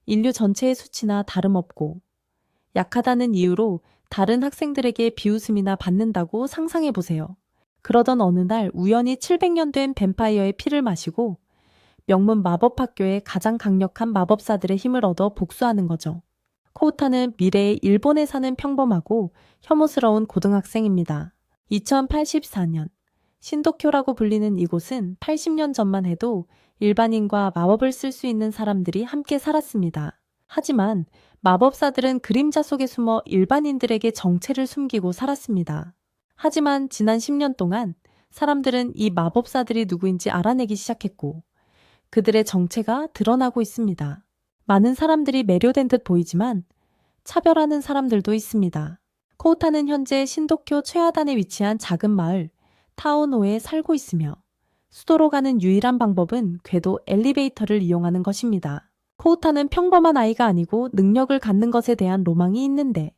인류 전체의 수치나 다름없고 약하다는 이유로 다른 학생들에게 비웃음이나 받는다고 상상해 보세요. 그러던 어느 날 우연히 700년 된 뱀파이어의 피를 마시고 명문 마법학교의 가장 강력한 마법사들의 힘을 얻어 복수하는 거죠. 코우타는 미래의 일본에 사는 평범하고 혐오스러운 고등학생입니다. 2084년 신도쿄라고 불리는 이곳은 80년 전만 해도 일반인과 마법을 쓸 수 있는 사람들이 함께 살았습니다. 하지만 마법사들은 그림자 속에 숨어 일반인들에게 정체를 숨기고 살았습니다. 하지만 지난 10년 동안 사람들은 이 마법사들이 누구인지 알아내기 시작했고 그들의 정체가 드러나고 있습니다. 많은 사람들이 매료된 듯 보이지만 차별하는 사람들도 있습니다. 코우타는 현재 신도쿄 최하단에 위치한 작은 마을 타오노에 살고 있으며 수도로 가는 유일한 방법은 궤도 엘리베이터를 이용하는 것입니다. 코우타는 평범한 아이가 아니고 능력을 갖는 것에 대한 로망이 있는데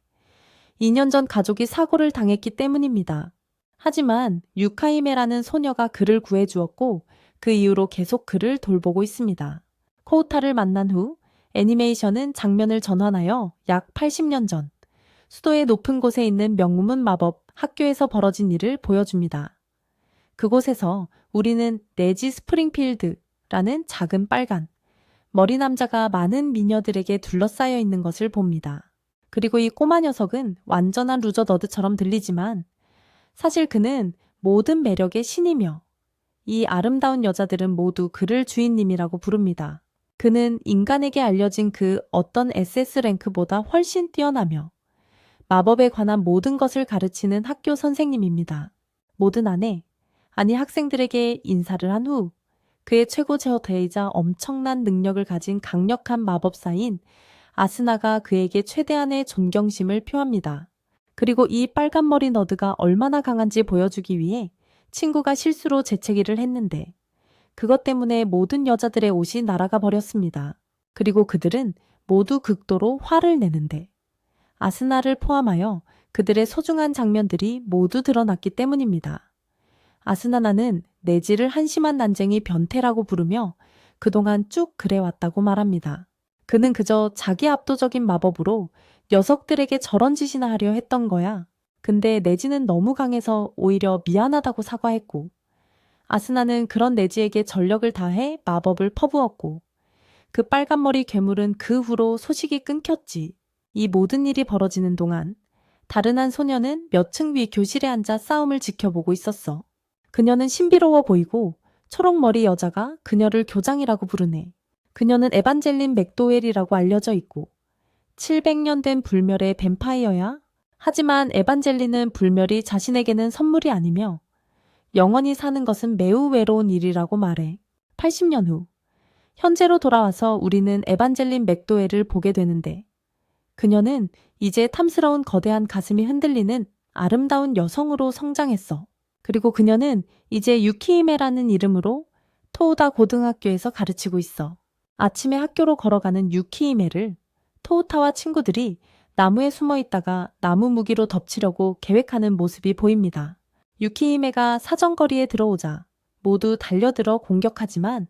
2년 전 가족이 사고를 당했기 때문입니다. 하지만 유카이메라는 소녀가 그를 구해주었고 그 이후로 계속 그를 돌보고 있습니다. 코우타를 만난 후 애니메이션은 장면을 전환하여 약 80년 전 수도의 높은 곳에 있는 명문 마법 학교에서 벌어진 일을 보여줍니다. 그곳에서 우리는 네지 스프링필드라는 작은 빨간 머리 남자가 많은 미녀들에게 둘러싸여 있는 것을 봅니다. 그리고 이 꼬마 녀석은 완전한 루저 너드처럼 들리지만 사실 그는 모든 매력의 신이며 이 아름다운 여자들은 모두 그를 주인님이라고 부릅니다. 그는 인간에게 알려진 그 어떤 SS 랭크보다 훨씬 뛰어나며 마법에 관한 모든 것을 가르치는 학교 선생님입니다. 모든 학생들에게 인사를 한 후 그의 최고 제어대이자 엄청난 능력을 가진 강력한 마법사인 아스나가 그에게 최대한의 존경심을 표합니다. 그리고 이 빨간머리 너드가 얼마나 강한지 보여주기 위해 친구가 실수로 재채기를 했는데 그것 때문에 모든 여자들의 옷이 날아가 버렸습니다. 그리고 그들은 모두 극도로 화를 내는데 아스나를 포함하여 그들의 소중한 장면들이 모두 드러났기 때문입니다. 아스나나는 네지를 한심한 난쟁이 변태라고 부르며 그동안 쭉 그래왔다고 말합니다. 그는 그저 자기 압도적인 마법으로 녀석들에게 저런 짓이나 하려 했던 거야. 근데 네지는 너무 강해서 오히려 미안하다고 사과했고 아스나는 그런 네지에게 전력을 다해 마법을 퍼부었고 그 빨간머리 괴물은 그 후로 소식이 끊겼지. 이 모든 일이 벌어지는 동안 다른 한 소녀는 몇 층 위 교실에 앉아 싸움을 지켜보고 있었어. 그녀는 신비로워 보이고 초록머리 여자가 그녀를 교장이라고 부르네. 그녀는 에반젤린 맥도웰이라고 알려져 있고 700년 된 불멸의 뱀파이어야. 하지만 에반젤린은 불멸이 자신에게는 선물이 아니며 영원히 사는 것은 매우 외로운 일이라고 말해. 80년 후 현재로 돌아와서 우리는 에반젤린 맥도웰을 보게 되는데 그녀는 이제 탐스러운 거대한 가슴이 흔들리는 아름다운 여성으로 성장했어. 그리고 그녀는 이제 유키히메라는 이름으로 토우다 고등학교에서 가르치고 있어. 아침에 학교로 걸어가는 유키히메를 토우타와 친구들이 나무에 숨어 있다가 나무 무기로 덮치려고 계획하는 모습이 보입니다. 유키히메가 사정거리에 들어오자 모두 달려들어 공격하지만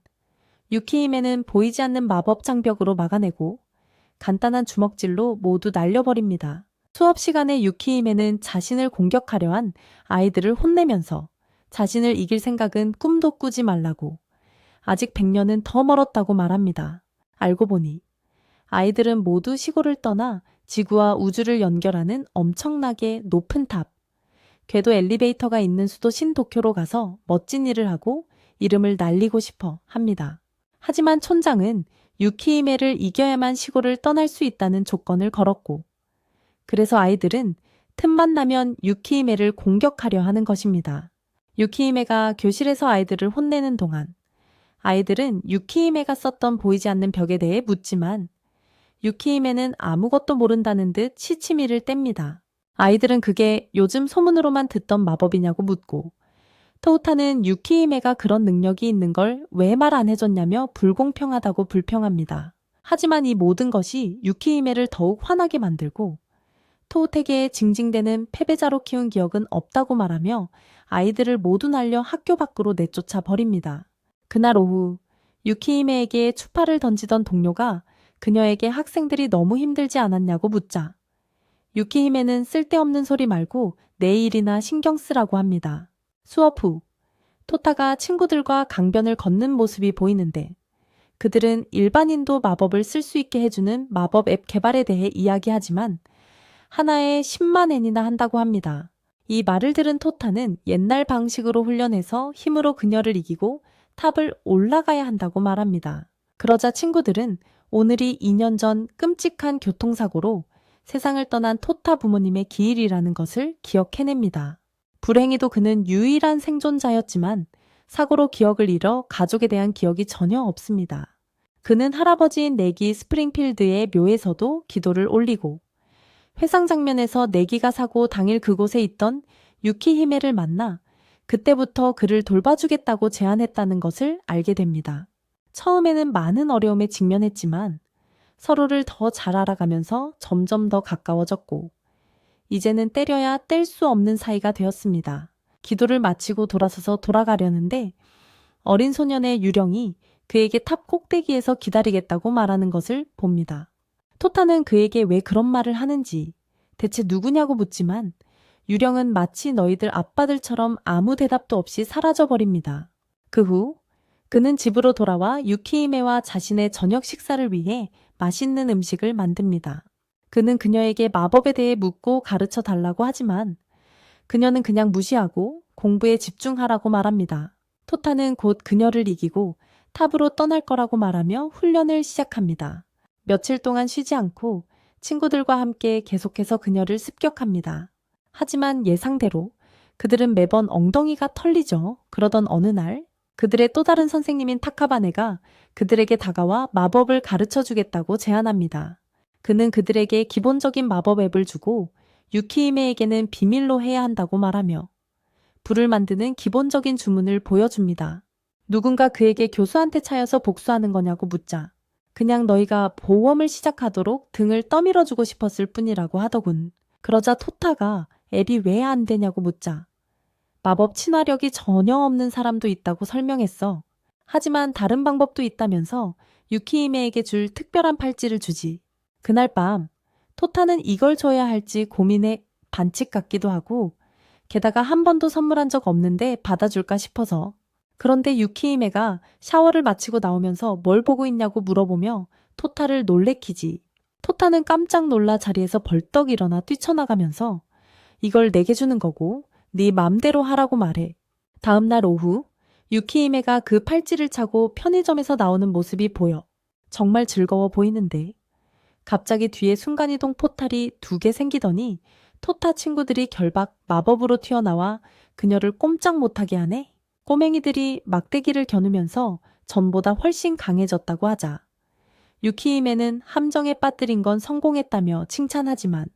유키히메는 보이지 않는 마법 장벽으로 막아내고 간단한 주먹질로 모두 날려버립니다. 수업 시간에 유키히메는 자신을 공격하려 한 아이들을 혼내면서 자신을 이길 생각은 꿈도 꾸지 말라고 아직 100년은 더 멀었다고 말합니다. 알고 보니 아이들은 모두 시골을 떠나 지구와 우주를 연결하는 엄청나게 높은 탑, 궤도 엘리베이터가 있는 수도 신도쿄로 가서 멋진 일을 하고 이름을 날리고 싶어 합니다. 하지만 촌장은 유키히메를 이겨야만 시골을 떠날 수 있다는 조건을 걸었고 그래서 아이들은 틈만 나면 유키히메를 공격하려 하는 것입니다. 유키히메가 교실에서 아이들을 혼내는 동안 아이들은 유키히메가 썼던 보이지 않는 벽에 대해 묻지만 유키히메는 아무것도 모른다는 듯 시치미를 뗍니다. 아이들은 그게 요즘 소문으로만 듣던 마법이냐고 묻고 토우타는 유키히메가 그런 능력이 있는 걸 왜 말 안 해줬냐며 불공평하다고 불평합니다. 하지만 이 모든 것이 유키히메를 더욱 화나게 만들고 토우테게에 징징대는 패배자로 키운 기억은 없다고 말하며 아이들을 모두 날려 학교 밖으로 내쫓아 버립니다. 그날 오후 유키히메에게 추파를 던지던 동료가 그녀에게 학생들이 너무 힘들지 않았냐고 묻자 유키히메는 쓸데없는 소리 말고 내 일이나 신경 쓰라고 합니다. 수업 후 토타가 친구들과 강변을 걷는 모습이 보이는데 그들은 일반인도 마법을 쓸 수 있게 해주는 마법 앱 개발에 대해 이야기하지만 하나에 10만 엔이나 한다고 합니다. 이 말을 들은 토타는 옛날 방식으로 훈련해서 힘으로 그녀를 이기고 탑을 올라가야 한다고 말합니다. 그러자 친구들은 오늘이 2년 전 끔찍한 교통사고로 세상을 떠난 토타 부모님의 기일이라는 것을 기억해냅니다. 불행히도 그는 유일한 생존자였지만 사고로 기억을 잃어 가족에 대한 기억이 전혀 없습니다. 그는 할아버지인 내기 스프링필드의 묘에서도 기도를 올리고 회상 장면에서 내기가 사고 당일 그곳에 있던 유키히메를 만나 그때부터 그를 돌봐주겠다고 제안했다는 것을 알게 됩니다. 처음에는 많은 어려움에 직면했지만 서로를 더 잘 알아가면서 점점 더 가까워졌고 이제는 때려야 뗄 수 없는 사이가 되었습니다. 기도를 마치고 돌아서서 돌아가려는데 어린 소년의 유령이 그에게 탑 꼭대기에서 기다리겠다고 말하는 것을 봅니다. 토타는 그에게 왜 그런 말을 하는지 대체 누구냐고 묻지만 유령은 마치 너희들 아빠들처럼 아무 대답도 없이 사라져버립니다. 그 후 그는 집으로 돌아와 유키히메와 자신의 저녁 식사를 위해 맛있는 음식을 만듭니다. 그는 그녀에게 마법에 대해 묻고 가르쳐 달라고 하지만 그녀는 그냥 무시하고 공부에 집중하라고 말합니다. 토타는 곧 그녀를 이기고 탑으로 떠날 거라고 말하며 훈련을 시작합니다. 며칠 동안 쉬지 않고 친구들과 함께 계속해서 그녀를 습격합니다. 하지만 예상대로 그들은 매번 엉덩이가 털리죠. 그러던 어느 날 그들의 또 다른 선생님인 타카바네가 그들에게 다가와 마법을 가르쳐 주겠다고 제안합니다. 그는 그들에게 기본적인 마법 앱을 주고 유키히메에게는 비밀로 해야 한다고 말하며 불을 만드는 기본적인 주문을 보여줍니다. 누군가 그에게 교수한테 차여서 복수하는 거냐고 묻자 그냥 너희가 보험을 시작하도록 등을 떠밀어주고 싶었을 뿐이라고 하더군. 그러자 토타가 앱이 왜 안 되냐고 묻자 마법 친화력이 전혀 없는 사람도 있다고 설명했어. 하지만 다른 방법도 있다면서 유키히메에게 줄 특별한 팔찌를 주지. 그날 밤 토타는 이걸 줘야 할지 고민해 반칙 같기도 하고 게다가 한 번도 선물한 적 없는데 받아줄까 싶어서. 그런데 유키히메가 샤워를 마치고 나오면서 뭘 보고 있냐고 물어보며 토타를 놀래키지. 토타는 깜짝 놀라 자리에서 벌떡 일어나 뛰쳐나가면서 이걸 내게 주는 거고 네 맘대로 하라고 말해. 다음 날 오후 유키히메가 그 팔찌를 차고 편의점에서 나오는 모습이 보여. 정말 즐거워 보이는데 갑자기 뒤에 순간이동 포탈이 2개 생기더니 토타 친구들이 결박 마법으로 튀어나와 그녀를 꼼짝 못하게 하네. 꼬맹이들이 막대기를 겨누면서 전보다 훨씬 강해졌다고 하자. 유키히메는 함정에 빠뜨린 건 성공했다며 칭찬하지만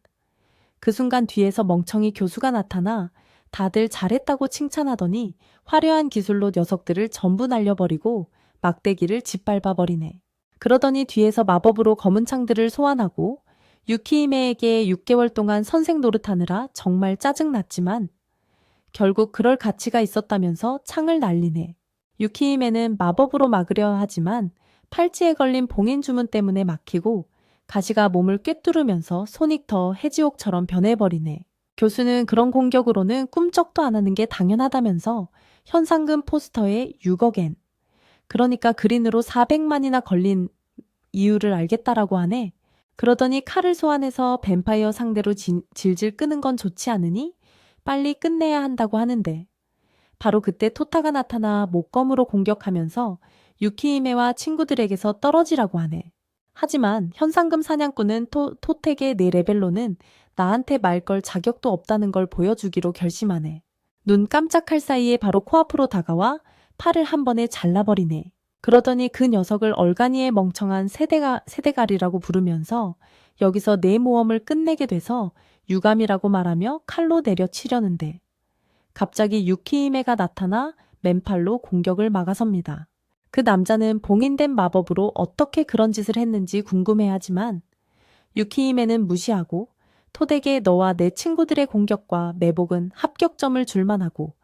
그 순간 뒤에서 멍청이 교수가 나타나 다들 잘했다고 칭찬하더니 화려한 기술로 녀석들을 전부 날려버리고 막대기를 짓밟아버리네. 그러더니 뒤에서 마법으로 검은 창들을 소환하고 유키히메에게 6개월 동안 선생 노릇하느라 정말 짜증났지만 결국 그럴 가치가 있었다면서 창을 날리네. 유키히메는 마법으로 막으려 하지만 팔찌에 걸린 봉인 주문 때문에 막히고 가시가 몸을 꿰뚫으면서 소닉터 해지옥처럼 변해버리네. 교수는 그런 공격으로는 꿈쩍도 안 하는 게 당연하다면서 현상금 포스터에 6억엔, 그러니까 그린으로 400만이나 걸린 이유를 알겠다라고 하네. 그러더니 칼을 소환해서 뱀파이어 상대로 질질 끄는 건 좋지 않으니 빨리 끝내야 한다고 하는데 바로 그때 토타가 나타나 목검으로 공격하면서 유키히메와 친구들에게서 떨어지라고 하네. 하지만 현상금 사냥꾼은 토텍의 내 레벨로는 나한테 말 걸 자격도 없다는 걸 보여주기로 결심하네. 눈 깜짝할 사이에 바로 코앞으로 다가와 팔을 한 번에 잘라버리네. 그러더니 그 녀석을 얼간이의 멍청한 세대가리라고 부르면서 여기서 내 모험을 끝내게 돼서 유감이라고 말하며 칼로 내려치려는데 갑자기 유키히메가 나타나 맨팔로 공격을 막아섭니다. 그 남자는 봉인된 마법으로 어떻게 그런 짓을 했는지 궁금해하지만 유키히메는 무시하고 토덱에 너와 내 친구들의 공격과 매복은 합격점을 줄만 하고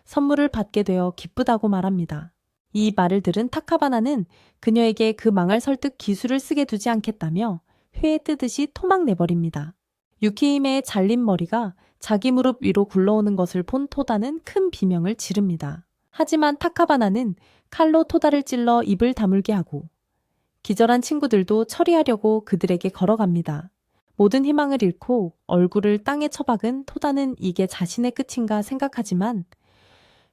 선물을 받게 되어 기쁘다고 말합니다. 이 말을 들은 타카바나는 그녀에게 그 망할 설득 기술을 쓰게 두지 않겠다며 회에 뜨듯이 토막 내버립니다. 유키히메의 잘린 머리가 자기 무릎 위로 굴러오는 것을 본 토다는 큰 비명을 지릅니다. 하지만 타카바나는 칼로 토다를 찔러 입을 다물게 하고 기절한 친구들도 처리하려고 그들에게 걸어갑니다. 모든 희망을 잃고 얼굴을 땅에 처박은 토다는 이게 자신의 끝인가 생각하지만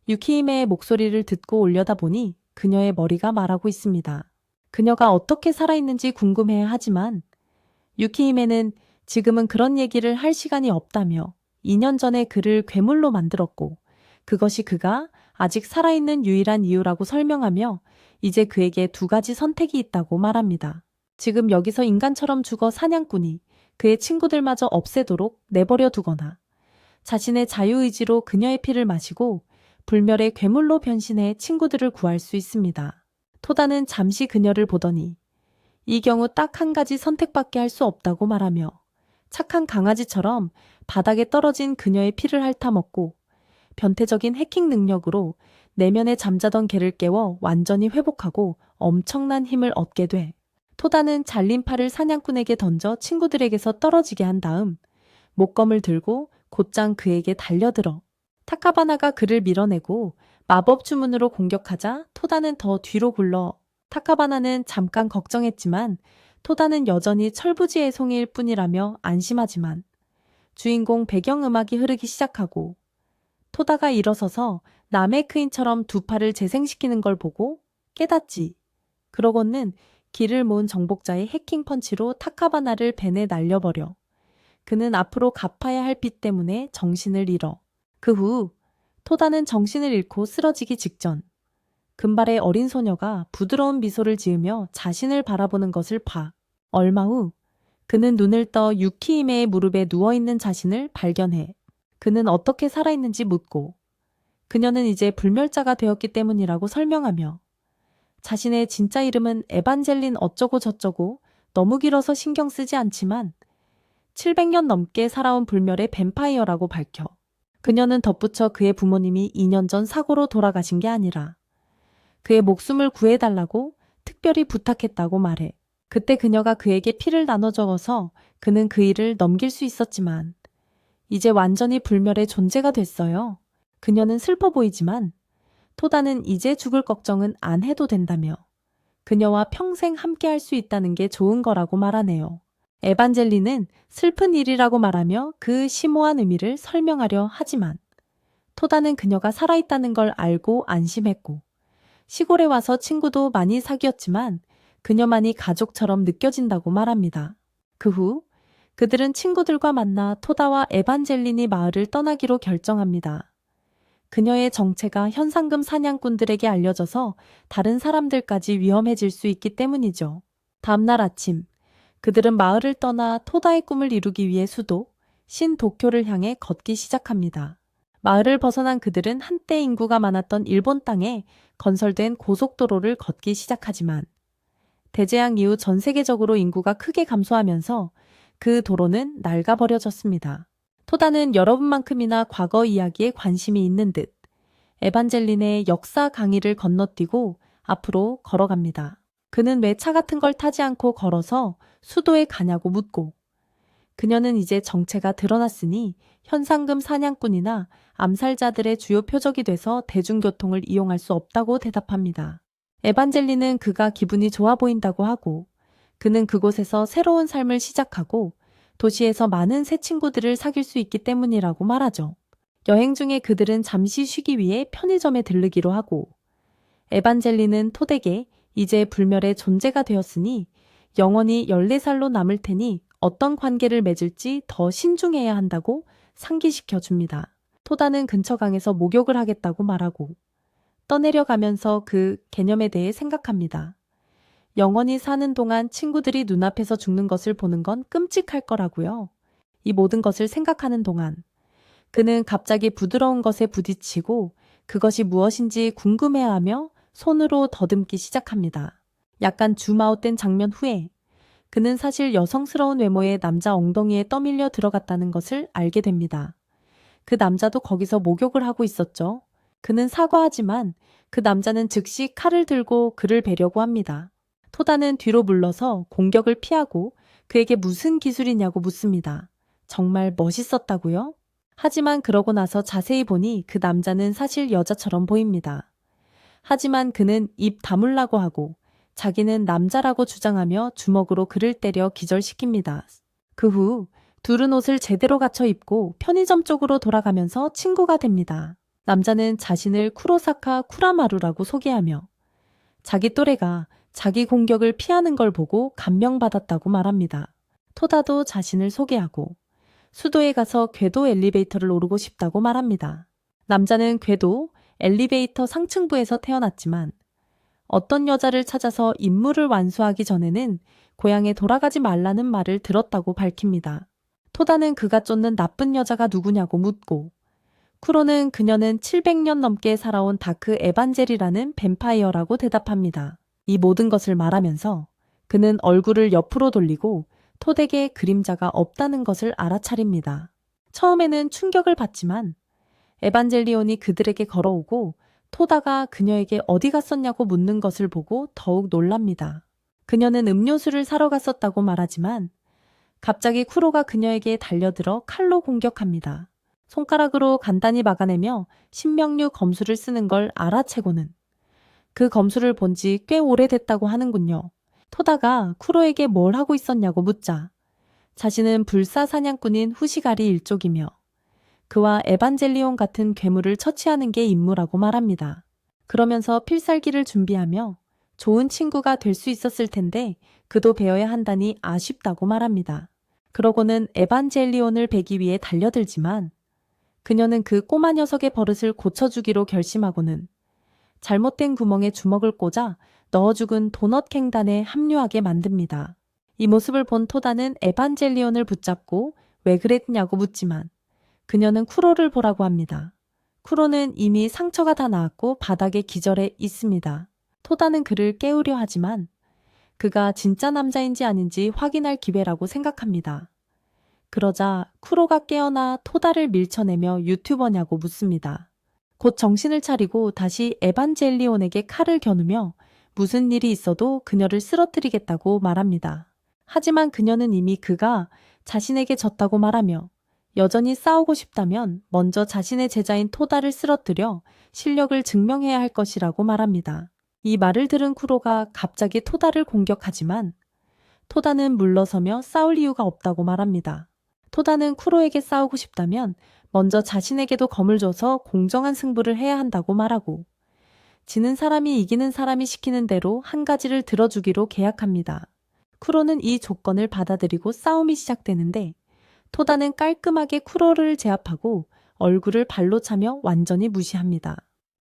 유키히메의 목소리를 듣고 올려다보니 그녀의 머리가 말하고 있습니다. 그녀가 어떻게 살아있는지 궁금해야 하지만 유키히메는 지금은 그런 얘기를 할 시간이 없다며 2년 전에 그를 괴물로 만들었고 그것이 그가 아직 살아있는 유일한 이유라고 설명하며 이제 그에게 두 가지 선택이 있다고 말합니다. 지금 여기서 인간처럼 죽어 사냥꾼이 그의 친구들마저 없애도록 내버려 두거나 자신의 자유의지로 그녀의 피를 마시고 불멸의 괴물로 변신해 친구들을 구할 수 있습니다. 토다는 잠시 그녀를 보더니 이 경우 딱 한 가지 선택밖에 할 수 없다고 말하며 착한 강아지처럼 바닥에 떨어진 그녀의 피를 핥아먹고 변태적인 해킹 능력으로 내면에 잠자던 개를 깨워 완전히 회복하고 엄청난 힘을 얻게 돼. 토다는 잘린 팔을 사냥꾼에게 던져 친구들에게서 떨어지게 한 다음 목검을 들고 곧장 그에게 달려들어 타카바나가 그를 밀어내고 마법 주문으로 공격하자 토다는 더 뒤로 굴러 타카바나는 잠깐 걱정했지만 토다는 여전히 철부지의 송이일 뿐이라며 안심하지만 주인공 배경음악이 흐르기 시작하고 토다가 일어서서 남의 크인처럼 두 팔을 재생시키는 걸 보고 깨닫지. 그러고는 길을 모은 정복자의 해킹 펀치로 타카바나를 벤에 날려버려. 그는 앞으로 갚아야 할 빚 때문에 정신을 잃어. 그 후 토다는 정신을 잃고 쓰러지기 직전 금발의 어린 소녀가 부드러운 미소를 지으며 자신을 바라보는 것을 봐. 얼마 후 그는 눈을 떠 유키히메의 무릎에 누워있는 자신을 발견해. 그는 어떻게 살아있는지 묻고 그녀는 이제 불멸자가 되었기 때문이라고 설명하며 자신의 진짜 이름은 에반젤린 어쩌고 저쩌고 너무 길어서 신경 쓰지 않지만 700년 넘게 살아온 불멸의 뱀파이어라고 밝혀. 그녀는 덧붙여 그의 부모님이 2년 전 사고로 돌아가신 게 아니라 그의 목숨을 구해달라고 특별히 부탁했다고 말해. 그때 그녀가 그에게 피를 나눠 적어서 그는 그 일을 넘길 수 있었지만 이제 완전히 불멸의 존재가 됐어요. 그녀는 슬퍼 보이지만 토다는 이제 죽을 걱정은 안 해도 된다며 그녀와 평생 함께 할 수 있다는 게 좋은 거라고 말하네요. 에반젤리는 슬픈 일이라고 말하며 그 심오한 의미를 설명하려 하지만 토다는 그녀가 살아있다는 걸 알고 안심했고 시골에 와서 친구도 많이 사귀었지만 그녀만이 가족처럼 느껴진다고 말합니다. 그 후 그들은 친구들과 만나 토다와 에반젤린이 마을을 떠나기로 결정합니다. 그녀의 정체가 현상금 사냥꾼들에게 알려져서 다른 사람들까지 위험해질 수 있기 때문이죠. 다음날 아침 그들은 마을을 떠나 토다의 꿈을 이루기 위해 수도 신도쿄를 향해 걷기 시작합니다. 마을을 벗어난 그들은 한때 인구가 많았던 일본 땅에 건설된 고속도로를 걷기 시작하지만 대재앙 이후 전 세계적으로 인구가 크게 감소하면서 그 도로는 낡아버려졌습니다. 토다는 여러분만큼이나 과거 이야기에 관심이 있는 듯 에반젤린의 역사 강의를 건너뛰고 앞으로 걸어갑니다. 그는 왜 차 같은 걸 타지 않고 걸어서 수도에 가냐고 묻고 그녀는 이제 정체가 드러났으니 현상금 사냥꾼이나 암살자들의 주요 표적이 돼서 대중교통을 이용할 수 없다고 대답합니다. 에반젤린은 그가 기분이 좋아 보인다고 하고 그는 그곳에서 새로운 삶을 시작하고 도시에서 많은 새 친구들을 사귈 수 있기 때문이라고 말하죠. 여행 중에 그들은 잠시 쉬기 위해 편의점에 들르기로 하고 에반젤린은 토덱에 이제 불멸의 존재가 되었으니 영원히 14살로 남을 테니 어떤 관계를 맺을지 더 신중해야 한다고 상기시켜 줍니다. 토다는 근처 강에서 목욕을 하겠다고 말하고 떠내려가면서 그 개념에 대해 생각합니다. 영원히 사는 동안 친구들이 눈앞에서 죽는 것을 보는 건 끔찍할 거라고요. 이 모든 것을 생각하는 동안 그는 갑자기 부드러운 것에 부딪히고 그것이 무엇인지 궁금해하며 손으로 더듬기 시작합니다. 약간 줌아웃된 장면 후에 그는 사실 여성스러운 외모의 남자 엉덩이에 떠밀려 들어갔다는 것을 알게 됩니다. 그 남자도 거기서 목욕을 하고 있었죠. 그는 사과하지만 그 남자는 즉시 칼을 들고 그를 베려고 합니다. 토다는 뒤로 물러서 공격을 피하고 그에게 무슨 기술이냐고 묻습니다. 정말 멋있었다고요? 하지만 그러고 나서 자세히 보니 그 남자는 사실 여자처럼 보입니다. 하지만 그는 입 다물라고 하고 자기는 남자라고 주장하며 주먹으로 그를 때려 기절시킵니다. 그 후 둘은 옷을 제대로 갖춰 입고 편의점 쪽으로 돌아가면서 친구가 됩니다. 남자는 자신을 쿠로사카 쿠라마루라고 소개하며 자기 또래가 자기 공격을 피하는 걸 보고 감명받았다고 말합니다. 토다도 자신을 소개하고 수도에 가서 궤도 엘리베이터를 오르고 싶다고 말합니다. 남자는 궤도 엘리베이터 상층부에서 태어났지만 어떤 여자를 찾아서 임무를 완수하기 전에는 고향에 돌아가지 말라는 말을 들었다고 밝힙니다. 토다는 그가 쫓는 나쁜 여자가 누구냐고 묻고 쿠로는 그녀는 700년 넘게 살아온 다크 에반젤이라는 뱀파이어라고 대답합니다. 이 모든 것을 말하면서 그는 얼굴을 옆으로 돌리고 토덱에 그림자가 없다는 것을 알아차립니다. 처음에는 충격을 받지만 에반젤리온이 그들에게 걸어오고 토다가 그녀에게 어디 갔었냐고 묻는 것을 보고 더욱 놀랍니다. 그녀는 음료수를 사러 갔었다고 말하지만 갑자기 쿠로가 그녀에게 달려들어 칼로 공격합니다. 손가락으로 간단히 막아내며 신명류 검수를 쓰는 걸 알아채고는 그 검수를 본 지 꽤 오래됐다고 하는군요. 토다가 쿠로에게 뭘 하고 있었냐고 묻자 자신은 불사 사냥꾼인 후시가리 일족이며 그와 에반젤리온 같은 괴물을 처치하는 게 임무라고 말합니다. 그러면서 필살기를 준비하며 좋은 친구가 될 수 있었을 텐데 그도 배워야 한다니 아쉽다고 말합니다. 그러고는 에반젤리온을 베기 위해 달려들지만 그녀는 그 꼬마 녀석의 버릇을 고쳐주기로 결심하고는 잘못된 구멍에 주먹을 꽂아 넣어 죽은 도넛 갱단에 합류하게 만듭니다. 이 모습을 본 토다는 에반젤리온을 붙잡고 왜 그랬냐고 묻지만 그녀는 쿠로를 보라고 합니다. 쿠로는 이미 상처가 다 나았고 바닥에 기절해 있습니다. 토다는 그를 깨우려 하지만 그가 진짜 남자인지 아닌지 확인할 기회라고 생각합니다. 그러자 쿠로가 깨어나 토다를 밀쳐내며 유튜버냐고 묻습니다. 곧 정신을 차리고 다시 에반젤리온에게 칼을 겨누며 무슨 일이 있어도 그녀를 쓰러뜨리겠다고 말합니다. 하지만 그녀는 이미 그가 자신에게 졌다고 말하며 여전히 싸우고 싶다면 먼저 자신의 제자인 토다를 쓰러뜨려 실력을 증명해야 할 것이라고 말합니다. 이 말을 들은 쿠로가 갑자기 토다를 공격하지만 토다는 물러서며 싸울 이유가 없다고 말합니다. 토다는 쿠로에게 싸우고 싶다면 먼저 자신에게도 검을 줘서 공정한 승부를 해야 한다고 말하고 지는 사람이 이기는 사람이 시키는 대로 한 가지를 들어주기로 계약합니다. 쿠로는 이 조건을 받아들이고 싸움이 시작되는데 토다는 깔끔하게 쿠로를 제압하고 얼굴을 발로 차며 완전히 무시합니다.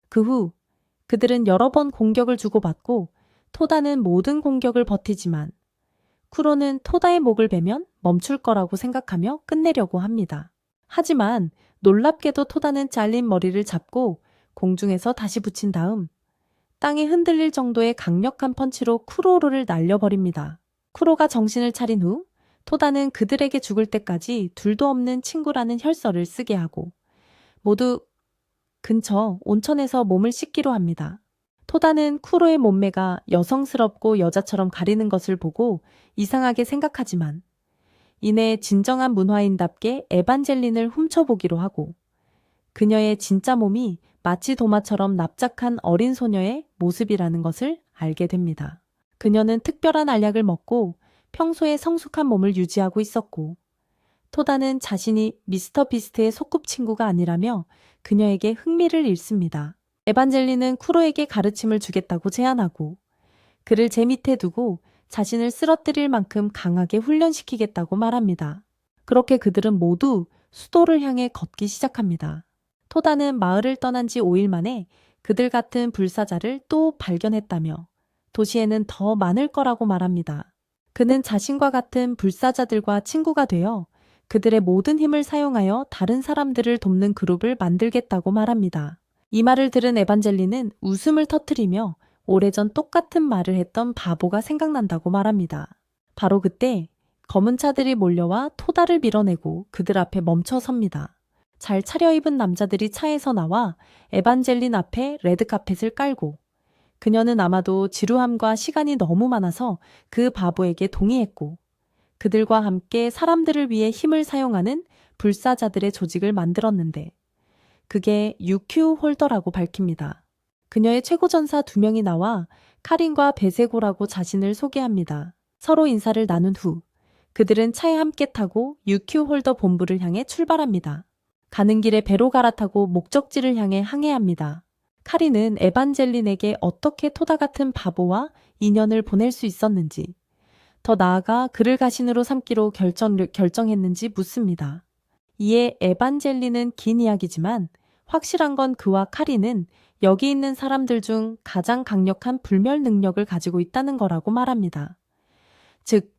그 후 그들은 여러 번 공격을 주고받고 토다는 모든 공격을 버티지만 쿠로는 토다의 목을 베면 멈출 거라고 생각하며 끝내려고 합니다. 하지만 놀랍게도 토다는 잘린 머리를 잡고 공중에서 다시 붙인 다음 땅이 흔들릴 정도의 강력한 펀치로 쿠로를 날려버립니다. 쿠로가 정신을 차린 후 토다는 그들에게 죽을 때까지 둘도 없는 친구라는 혈서를 쓰게 하고 모두 근처 온천에서 몸을 씻기로 합니다. 토다는 쿠로의 몸매가 여성스럽고 여자처럼 가리는 것을 보고 이상하게 생각하지만 이내 진정한 문화인답게 에반젤린을 훔쳐보기로 하고 그녀의 진짜 몸이 마치 도마처럼 납작한 어린 소녀의 모습이라는 것을 알게 됩니다. 그녀는 특별한 알약을 먹고 평소에 성숙한 몸을 유지하고 있었고 토다는 자신이 미스터 비스트의 소꿉친구가 아니라며 그녀에게 흥미를 잃습니다. 에반젤린은 쿠로에게 가르침을 주겠다고 제안하고 그를 제 밑에 두고 자신을 쓰러뜨릴 만큼 강하게 훈련시키겠다고 말합니다. 그렇게 그들은 모두 수도를 향해 걷기 시작합니다. 토다는 마을을 떠난 지 5일 만에 그들 같은 불사자를 또 발견했다며 도시에는 더 많을 거라고 말합니다. 그는 자신과 같은 불사자들과 친구가 되어 그들의 모든 힘을 사용하여 다른 사람들을 돕는 그룹을 만들겠다고 말합니다. 이 말을 들은 에반젤린은 웃음을 터뜨리며 오래전 똑같은 말을 했던 바보가 생각난다고 말합니다. 바로 그때 검은 차들이 몰려와 토다를 밀어내고 그들 앞에 멈춰 섭니다. 잘 차려입은 남자들이 차에서 나와 에반젤린 앞에 레드카펫을 깔고 그녀는 아마도 지루함과 시간이 너무 많아서 그 바보에게 동의했고 그들과 함께 사람들을 위해 힘을 사용하는 불사자들의 조직을 만들었는데 그게 UQ 홀더라고 밝힙니다. 그녀의 최고전사 2명이 나와 카린과 베세고라고 자신을 소개합니다. 서로 인사를 나눈 후 그들은 차에 함께 타고 UQ 홀더 본부를 향해 출발합니다. 가는 길에 배로 갈아타고 목적지를 향해 항해합니다. 카린은 에반젤린에게 어떻게 토다 같은 바보와 인연을 보낼 수 있었는지, 더 나아가 그를 가신으로 삼기로 결정했는지 묻습니다. 이에 에반젤린은 긴 이야기지만 확실한 건 그와 카린은 여기 있는 사람들 중 가장 강력한 불멸 능력을 가지고 있다는 거라고 말합니다. 즉,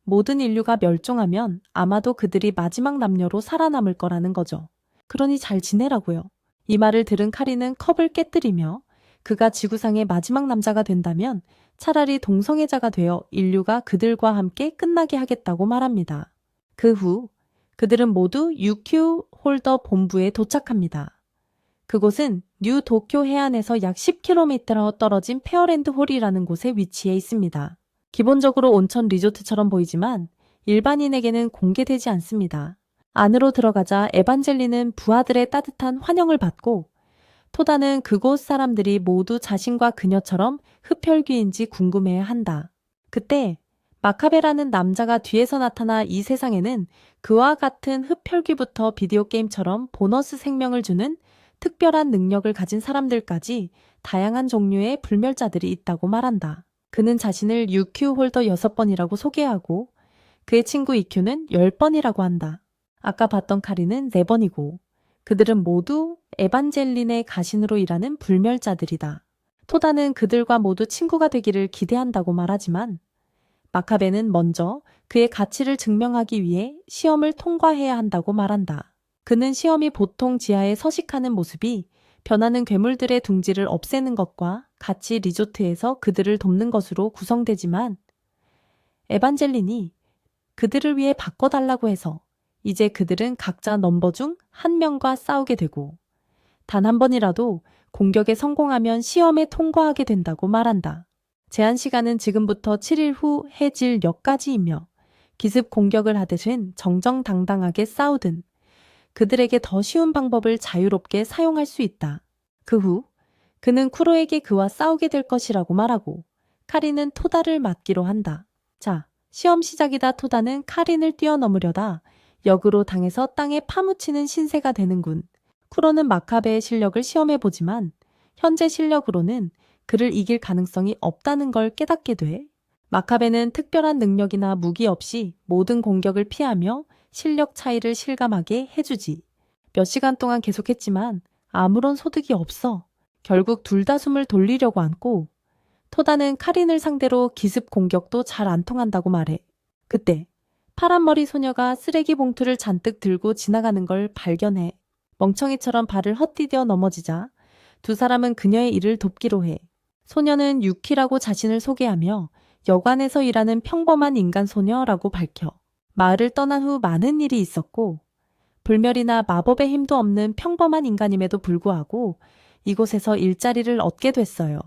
모든 인류가 멸종하면 아마도 그들이 마지막 남녀로 살아남을 거라는 거죠. 그러니 잘 지내라고요. 이 말을 들은 카린은 컵을 깨뜨리며 그가 지구상의 마지막 남자가 된다면 차라리 동성애자가 되어 인류가 그들과 함께 끝나게 하겠다고 말합니다. 그 후 그들은 모두 UQ 홀더 본부에 도착합니다. 그곳은 뉴 도쿄 해안에서 약 10km 떨어진 페어랜드 홀이라는 곳에 위치해 있습니다. 기본적으로 온천 리조트처럼 보이지만 일반인에게는 공개되지 않습니다. 안으로 들어가자 에반젤린은 부하들의 따뜻한 환영을 받고 토다는 그곳 사람들이 모두 자신과 그녀처럼 흡혈귀인지 궁금해한다. 그때 마카베라는 남자가 뒤에서 나타나 이 세상에는 그와 같은 흡혈귀부터 비디오 게임처럼 보너스 생명을 주는 특별한 능력을 가진 사람들까지 다양한 종류의 불멸자들이 있다고 말한다. 그는 자신을 UQ 홀더 6번이라고 소개하고 그의 친구 EQ는 10번이라고 한다. 아까 봤던 카린은 4번이고 그들은 모두 에반젤린의 가신으로 일하는 불멸자들이다. 토다는 그들과 모두 친구가 되기를 기대한다고 말하지만 마카베는 먼저 그의 가치를 증명하기 위해 시험을 통과해야 한다고 말한다. 그는 시험이 보통 지하에 서식하는 모습이 변하는 괴물들의 둥지를 없애는 것과 같이 리조트에서 그들을 돕는 것으로 구성되지만 에반젤린이 그들을 위해 바꿔달라고 해서 이제 그들은 각자 넘버 중 한 명과 싸우게 되고 단 한 번이라도 공격에 성공하면 시험에 통과하게 된다고 말한다. 제한 시간은 지금부터 7일 후 해질 역까지이며 기습 공격을 하듯은 정정당당하게 싸우든 그들에게 더 쉬운 방법을 자유롭게 사용할 수 있다. 그 후 그는 쿠로에게 그와 싸우게 될 것이라고 말하고 카린은 토다를 맡기로 한다. 자, 시험 시작이다. 토다는 카린을 뛰어넘으려다 역으로 당해서 땅에 파묻히는 신세가 되는군. 쿠로는 마카베의 실력을 시험해보지만 현재 실력으로는 그를 이길 가능성이 없다는 걸 깨닫게 돼. 마카베는 특별한 능력이나 무기 없이 모든 공격을 피하며 실력 차이를 실감하게 해주지. 몇 시간 동안 계속했지만 아무런 소득이 없어. 결국 둘 다 숨을 돌리려고 앉고 토다는 카린을 상대로 기습 공격도 잘 안 통한다고 말해. 그때 파란머리 소녀가 쓰레기 봉투를 잔뜩 들고 지나가는 걸 발견해. 멍청이처럼 발을 헛디뎌 넘어지자 두 사람은 그녀의 일을 돕기로 해. 소녀는 유키라고 자신을 소개하며 여관에서 일하는 평범한 인간 소녀라고 밝혀. 마을을 떠난 후 많은 일이 있었고 불멸이나 마법의 힘도 없는 평범한 인간임에도 불구하고 이곳에서 일자리를 얻게 됐어요.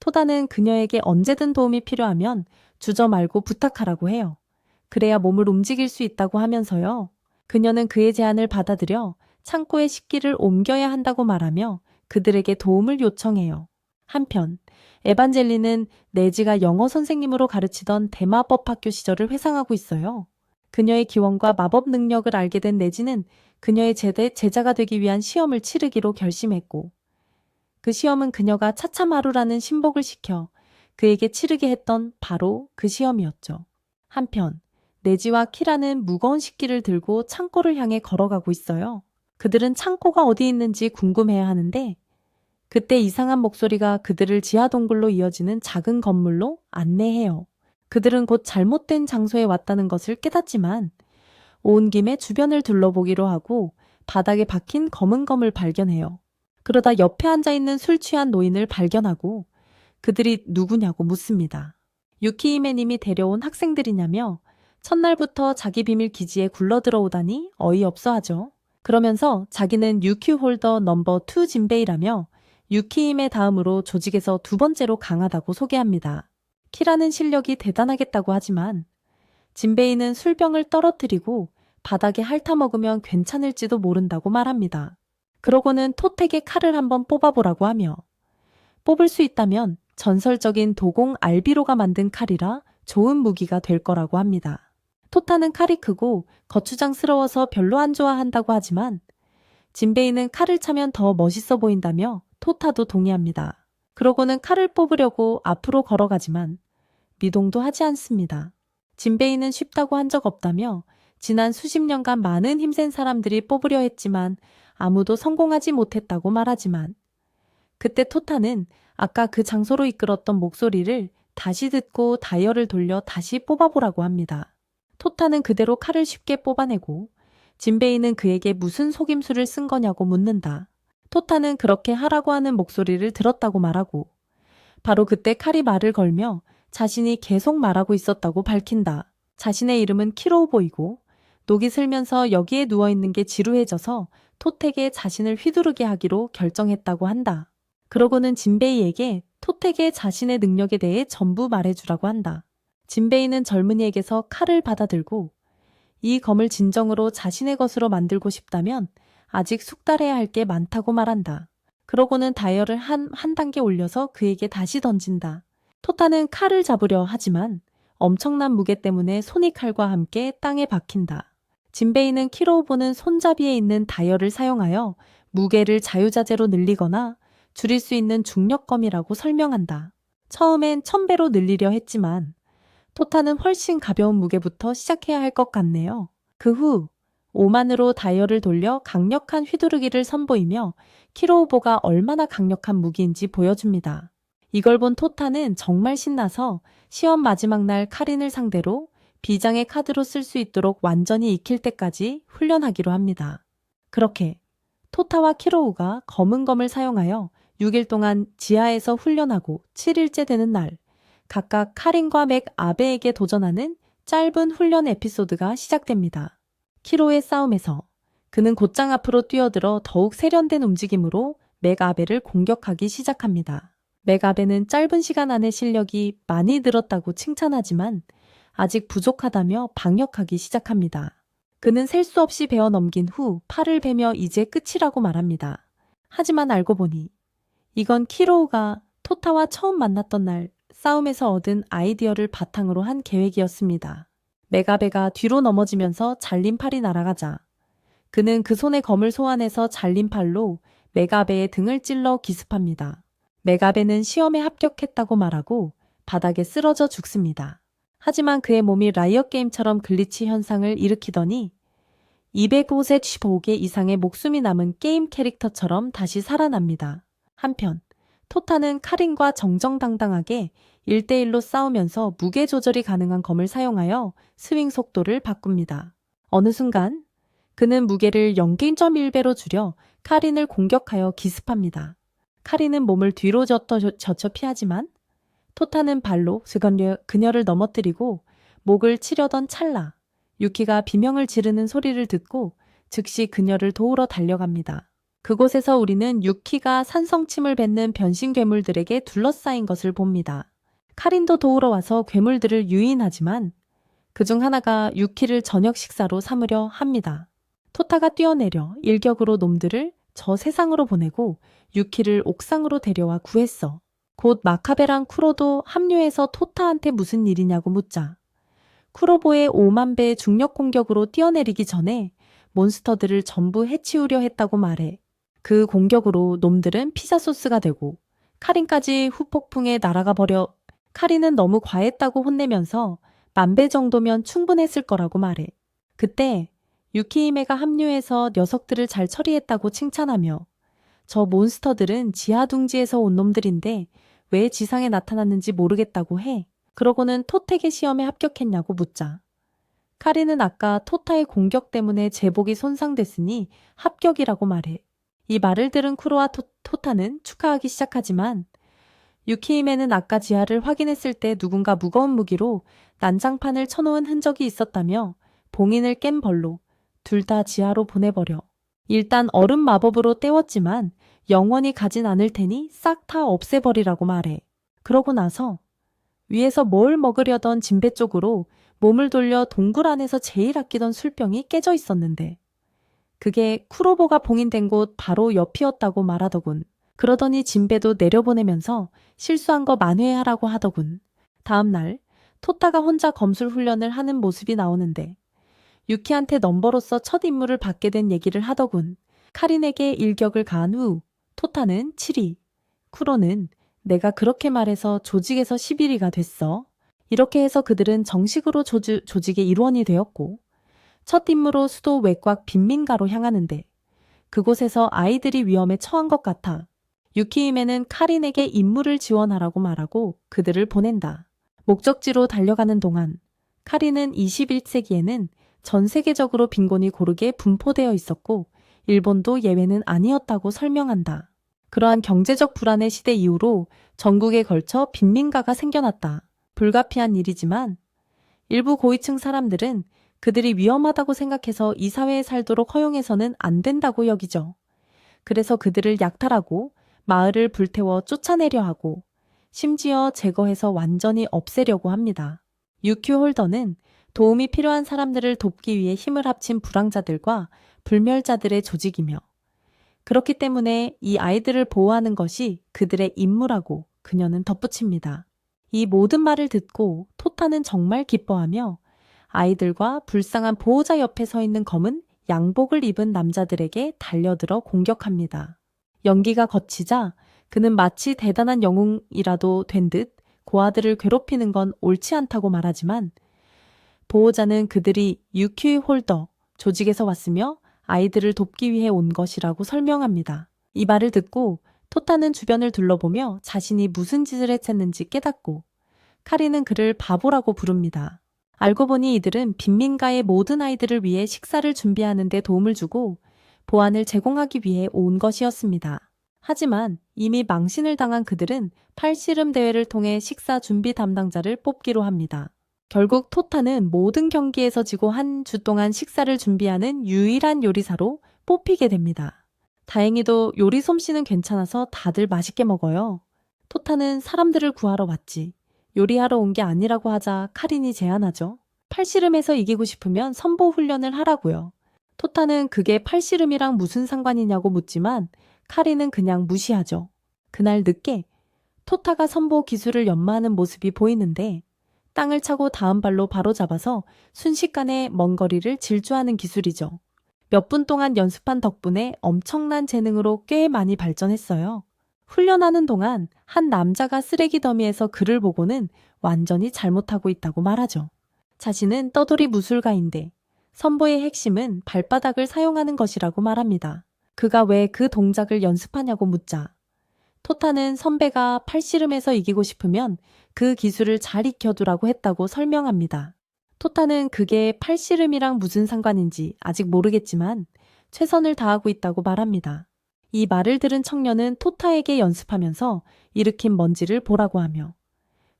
토다는 그녀에게 언제든 도움이 필요하면 주저 말고 부탁하라고 해요. 그래야 몸을 움직일 수 있다고 하면서요. 그녀는 그의 제안을 받아들여 창고에 식기를 옮겨야 한다고 말하며 그들에게 도움을 요청해요. 한편 에반젤린은 네지가 영어 선생님으로 가르치던 대마법 학교 시절을 회상하고 있어요. 그녀의 기원과 마법 능력을 알게 된 네지는 그녀의 제자가 되기 위한 시험을 치르기로 결심했고 그 시험은 그녀가 차차마루라는 신복을 시켜 그에게 치르게 했던 바로 그 시험이었죠. 한편 네지와 키라는 무거운 식기를 들고 창고를 향해 걸어가고 있어요. 그들은 창고가 어디 있는지 궁금해야 하는데 그때 이상한 목소리가 그들을 지하 동굴로 이어지는 작은 건물로 안내해요. 그들은 곧 잘못된 장소에 왔다는 것을 깨닫지만 온 김에 주변을 둘러보기로 하고 바닥에 박힌 검은 검을 발견해요. 그러다 옆에 앉아있는 술 취한 노인을 발견하고 그들이 누구냐고 묻습니다. 유키히메님이 데려온 학생들이냐며 첫날부터 자기 비밀 기지에 굴러들어오다니 어이없어 하죠. 그러면서 자기는 유키 홀더 넘버 2 진베이라며 유키임의 다음으로 조직에서 두 번째로 강하다고 소개합니다. 키라는 실력이 대단하겠다고 하지만 진베이는 술병을 떨어뜨리고 바닥에 핥아먹으면 괜찮을지도 모른다고 말합니다. 그러고는 토택의 칼을 한번 뽑아보라고 하며 뽑을 수 있다면 전설적인 도공 알비로가 만든 칼이라 좋은 무기가 될 거라고 합니다. 토타는 칼이 크고 거추장스러워서 별로 안 좋아한다고 하지만 진베이는 칼을 차면 더 멋있어 보인다며 토타도 동의합니다. 그러고는 칼을 뽑으려고 앞으로 걸어가지만 미동도 하지 않습니다. 진베이는 쉽다고 한 적 없다며 지난 수십 년간 많은 힘센 사람들이 뽑으려 했지만 아무도 성공하지 못했다고 말하지만 그때 토타는 아까 그 장소로 이끌었던 목소리를 다시 듣고 다이얼을 돌려 다시 뽑아보라고 합니다. 토타는 그대로 칼을 쉽게 뽑아내고 진베이는 그에게 무슨 속임수를 쓴 거냐고 묻는다. 토타는 그렇게 하라고 하는 목소리를 들었다고 말하고 바로 그때 칼이 말을 걸며 자신이 계속 말하고 있었다고 밝힌다. 자신의 이름은 키로우보이고 녹이 슬면서 여기에 누워있는 게 지루해져서 토택에 자신을 휘두르게 하기로 결정했다고 한다. 그러고는 진베이에게 토택의 자신의 능력에 대해 전부 말해주라고 한다. 진베이는 젊은이에게서 칼을 받아들고 이 검을 진정으로 자신의 것으로 만들고 싶다면 아직 숙달해야 할 게 많다고 말한다. 그러고는 다이얼을 한 단계 올려서 그에게 다시 던진다. 토타는 칼을 잡으려 하지만 엄청난 무게 때문에 손이 칼과 함께 땅에 박힌다. 진베이는 키로우보는 손잡이에 있는 다이얼을 사용하여 무게를 자유자재로 늘리거나 줄일 수 있는 중력검이라고 설명한다. 처음엔 1000배로 늘리려 했지만 토타는 훨씬 가벼운 무게부터 시작해야 할 것 같네요. 그 후 5만으로 다이얼을 돌려 강력한 휘두르기를 선보이며 키로우보가 얼마나 강력한 무기인지 보여줍니다. 이걸 본 토타는 정말 신나서 시험 마지막 날 카린을 상대로 비장의 카드로 쓸 수 있도록 완전히 익힐 때까지 훈련하기로 합니다. 그렇게 토타와 키로우가 검은 검을 사용하여 6일 동안 지하에서 훈련하고 7일째 되는 날 각각 카린과 맥 아베에게 도전하는 짧은 훈련 에피소드가 시작됩니다. 키로의 싸움에서 그는 곧장 앞으로 뛰어들어 더욱 세련된 움직임으로 맥 아베를 공격하기 시작합니다. 맥 아베는 짧은 시간 안에 실력이 많이 늘었다고 칭찬하지만 아직 부족하다며 방역하기 시작합니다. 그는 셀 수 없이 베어 넘긴 후 팔을 베며 이제 끝이라고 말합니다. 하지만 알고 보니 이건 키로우가 토타와 처음 만났던 날 싸움에서 얻은 아이디어를 바탕으로 한 계획이었습니다. 메가베가 뒤로 넘어지면서 잘린 팔이 날아가자 그는 그 손에 검을 소환해서 잘린 팔로 메가베의 등을 찔러 기습합니다. 메가베는 시험에 합격했다고 말하고 바닥에 쓰러져 죽습니다. 하지만 그의 몸이 라이엇 게임처럼 글리치 현상을 일으키더니 255개 이상의 목숨이 남은 게임 캐릭터처럼 다시 살아납니다. 한편 토타는 카린과 정정당당하게 1대1로 싸우면서 무게 조절이 가능한 검을 사용하여 스윙 속도를 바꿉니다. 어느 순간 그는 무게를 0.1배로 줄여 카린을 공격하여 기습합니다. 카린은 몸을 뒤로 젖혀 피하지만 토타는 발로 그녀를 넘어뜨리고 목을 치려던 찰나 유키가 비명을 지르는 소리를 듣고 즉시 그녀를 도우러 달려갑니다. 그곳에서 우리는 유키가 산성침을 뱉는 변신 괴물들에게 둘러싸인 것을 봅니다. 카린도 도우러 와서 괴물들을 유인하지만 그중 하나가 유키를 저녁 식사로 삼으려 합니다. 토타가 뛰어내려 일격으로 놈들을 저 세상으로 보내고 유키를 옥상으로 데려와 구했어. 곧 마카베랑 쿠로도 합류해서 토타한테 무슨 일이냐고 묻자 쿠로보의 5만 배의 중력 공격으로 뛰어내리기 전에 몬스터들을 전부 해치우려 했다고 말해. 그 공격으로 놈들은 피자 소스가 되고 카린까지 후폭풍에 날아가 버려. 카린은 너무 과했다고 혼내면서 10,000배 정도면 충분했을 거라고 말해. 그때 유키히메가 합류해서 녀석들을 잘 처리했다고 칭찬하며 저 몬스터들은 지하 둥지에서 온 놈들인데 왜 지상에 나타났는지 모르겠다고 해. 그러고는 토택의 시험에 합격했냐고 묻자 카린은 아까 토타의 공격 때문에 제복이 손상됐으니 합격이라고 말해. 이 말을 들은 쿠로와 토타는 축하하기 시작하지만 유키히메는 아까 지하를 확인했을 때 누군가 무거운 무기로 난장판을 쳐놓은 흔적이 있었다며 봉인을 깬 벌로 둘 다 지하로 보내버려. 일단 얼음 마법으로 때웠지만 영원히 가진 않을 테니 싹 다 없애버리라고 말해. 그러고 나서 위에서 뭘 먹으려던 진배 쪽으로 몸을 돌려 동굴 안에서 제일 아끼던 술병이 깨져 있었는데 그게 쿠로보가 봉인된 곳 바로 옆이었다고 말하더군. 그러더니 진배도 내려보내면서 실수한 거 만회하라고 하더군. 다음 날 토타가 혼자 검술 훈련을 하는 모습이 나오는데 유키한테 넘버로서 첫 임무를 받게 된 얘기를 하더군. 카린에게 일격을 가한 후 토타는 7위, 쿠로는 내가 그렇게 말해서 조직에서 11위가 됐어. 이렇게 해서 그들은 정식으로 조직의 일원이 되었고 첫 임무로 수도 외곽 빈민가로 향하는데 그곳에서 아이들이 위험에 처한 것 같아 유키히메는 카린에게 임무를 지원하라고 말하고 그들을 보낸다. 목적지로 달려가는 동안 카린은 21세기에는 전 세계적으로 빈곤이 고르게 분포되어 있었고 일본도 예외는 아니었다고 설명한다. 그러한 경제적 불안의 시대 이후로 전국에 걸쳐 빈민가가 생겨났다. 불가피한 일이지만 일부 고위층 사람들은 그들이 위험하다고 생각해서 이 사회에 살도록 허용해서는 안 된다고 여기죠. 그래서 그들을 약탈하고 마을을 불태워 쫓아내려 하고 심지어 제거해서 완전히 없애려고 합니다. 유큐 홀더는 도움이 필요한 사람들을 돕기 위해 힘을 합친 불황자들과 불멸자들의 조직이며 그렇기 때문에 이 아이들을 보호하는 것이 그들의 임무라고 그녀는 덧붙입니다. 이 모든 말을 듣고 토타는 정말 기뻐하며 아이들과 불쌍한 보호자 옆에 서 있는 검은 양복을 입은 남자들에게 달려들어 공격합니다. 연기가 거치자 그는 마치 대단한 영웅이라도 된 듯 고아들을 괴롭히는 건 옳지 않다고 말하지만 보호자는 그들이 유큐 홀더 조직에서 왔으며 아이들을 돕기 위해 온 것이라고 설명합니다. 이 말을 듣고 토타는 주변을 둘러보며 자신이 무슨 짓을 했었는지 깨닫고 카리는 그를 바보라고 부릅니다. 알고 보니 이들은 빈민가의 모든 아이들을 위해 식사를 준비하는 데 도움을 주고 보안을 제공하기 위해 온 것이었습니다. 하지만 이미 망신을 당한 그들은 팔씨름 대회를 통해 식사 준비 담당자를 뽑기로 합니다. 결국 토타는 모든 경기에서 지고 한 주 동안 식사를 준비하는 유일한 요리사로 뽑히게 됩니다. 다행히도 요리 솜씨는 괜찮아서 다들 맛있게 먹어요. 토타는 사람들을 구하러 왔지. 요리하러 온 게 아니라고 하자 카린이 제안하죠. 팔씨름에서 이기고 싶으면 선보 훈련을 하라고요. 토타는 그게 팔씨름이랑 무슨 상관이냐고 묻지만 카린은 그냥 무시하죠. 그날 늦게 토타가 선보 기술을 연마하는 모습이 보이는데 땅을 차고 다음 발로 바로 잡아서 순식간에 먼 거리를 질주하는 기술이죠. 몇 분 동안 연습한 덕분에 엄청난 재능으로 꽤 많이 발전했어요. 훈련하는 동안 한 남자가 쓰레기 더미에서 그를 보고는 완전히 잘못하고 있다고 말하죠. 자신은 떠돌이 무술가인데 선보의 핵심은 발바닥을 사용하는 것이라고 말합니다. 그가 왜 그 동작을 연습하냐고 묻자 토타는 선배가 팔씨름에서 이기고 싶으면 그 기술을 잘 익혀두라고 했다고 설명합니다. 토타는 그게 팔씨름이랑 무슨 상관인지 아직 모르겠지만 최선을 다하고 있다고 말합니다. 이 말을 들은 청년은 토타에게 연습하면서 일으킨 먼지를 보라고 하며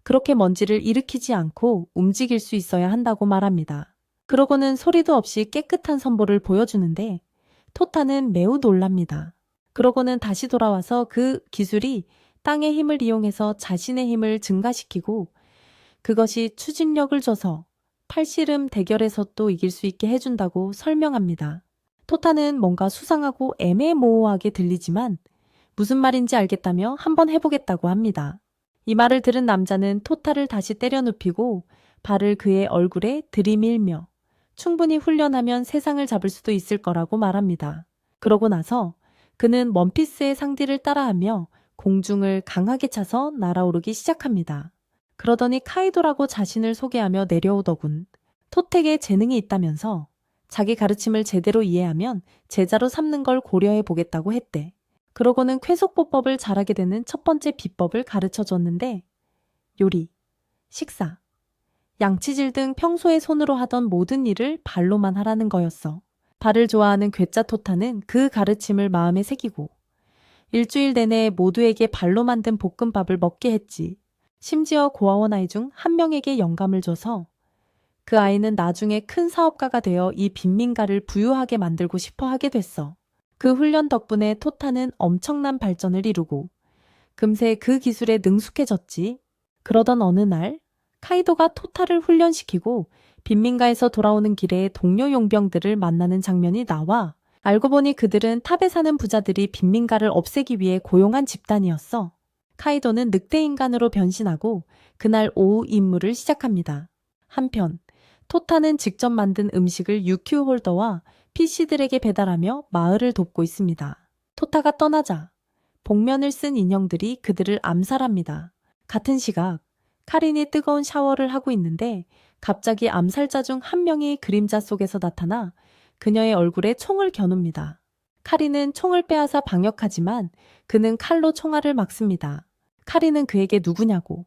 그렇게 먼지를 일으키지 않고 움직일 수 있어야 한다고 말합니다. 그러고는 소리도 없이 깨끗한 선보를 보여주는데 토타는 매우 놀랍니다. 그러고는 다시 돌아와서 그 기술이 땅의 힘을 이용해서 자신의 힘을 증가시키고 그것이 추진력을 줘서 팔씨름 대결에서도 이길 수 있게 해준다고 설명합니다. 토타는 뭔가 수상하고 애매모호하게 들리지만 무슨 말인지 알겠다며 한번 해보겠다고 합니다. 이 말을 들은 남자는 토타를 다시 때려 눕히고 발을 그의 얼굴에 들이밀며 충분히 훈련하면 세상을 잡을 수도 있을 거라고 말합니다. 그러고 나서 그는 원피스의 상디를 따라하며 공중을 강하게 차서 날아오르기 시작합니다. 그러더니 카이도라고 자신을 소개하며 내려오더군. 토택에 재능이 있다면서 자기 가르침을 제대로 이해하면 제자로 삼는 걸 고려해 보겠다고 했대. 그러고는 쾌속보법을 잘하게 되는 첫 번째 비법을 가르쳐 줬는데 요리, 식사, 양치질 등 평소에 손으로 하던 모든 일을 발로만 하라는 거였어. 발을 좋아하는 괴짜 토타는 그 가르침을 마음에 새기고 일주일 내내 모두에게 발로 만든 볶음밥을 먹게 했지. 심지어 고아원 아이 중 한 명에게 영감을 줘서 그 아이는 나중에 큰 사업가가 되어 이 빈민가를 부유하게 만들고 싶어 하게 됐어. 그 훈련 덕분에 토타는 엄청난 발전을 이루고 금세 그 기술에 능숙해졌지. 그러던 어느 날 카이도가 토타를 훈련시키고 빈민가에서 돌아오는 길에 동료 용병들을 만나는 장면이 나와. 알고 보니 그들은 탑에 사는 부자들이 빈민가를 없애기 위해 고용한 집단이었어. 카이도는 늑대 인간으로 변신하고 그날 오후 임무를 시작합니다. 한편 토타는 직접 만든 음식을 UQ 홀더와 PC들에게 배달하며 마을을 돕고 있습니다. 토타가 떠나자 복면을 쓴 인형들이 그들을 암살합니다. 같은 시각 카린이 뜨거운 샤워를 하고 있는데 갑자기 암살자 중 한 명이 그림자 속에서 나타나 그녀의 얼굴에 총을 겨눕니다. 카린은 총을 빼앗아 방역하지만 그는 칼로 총알을 막습니다. 카린은 그에게 누구냐고,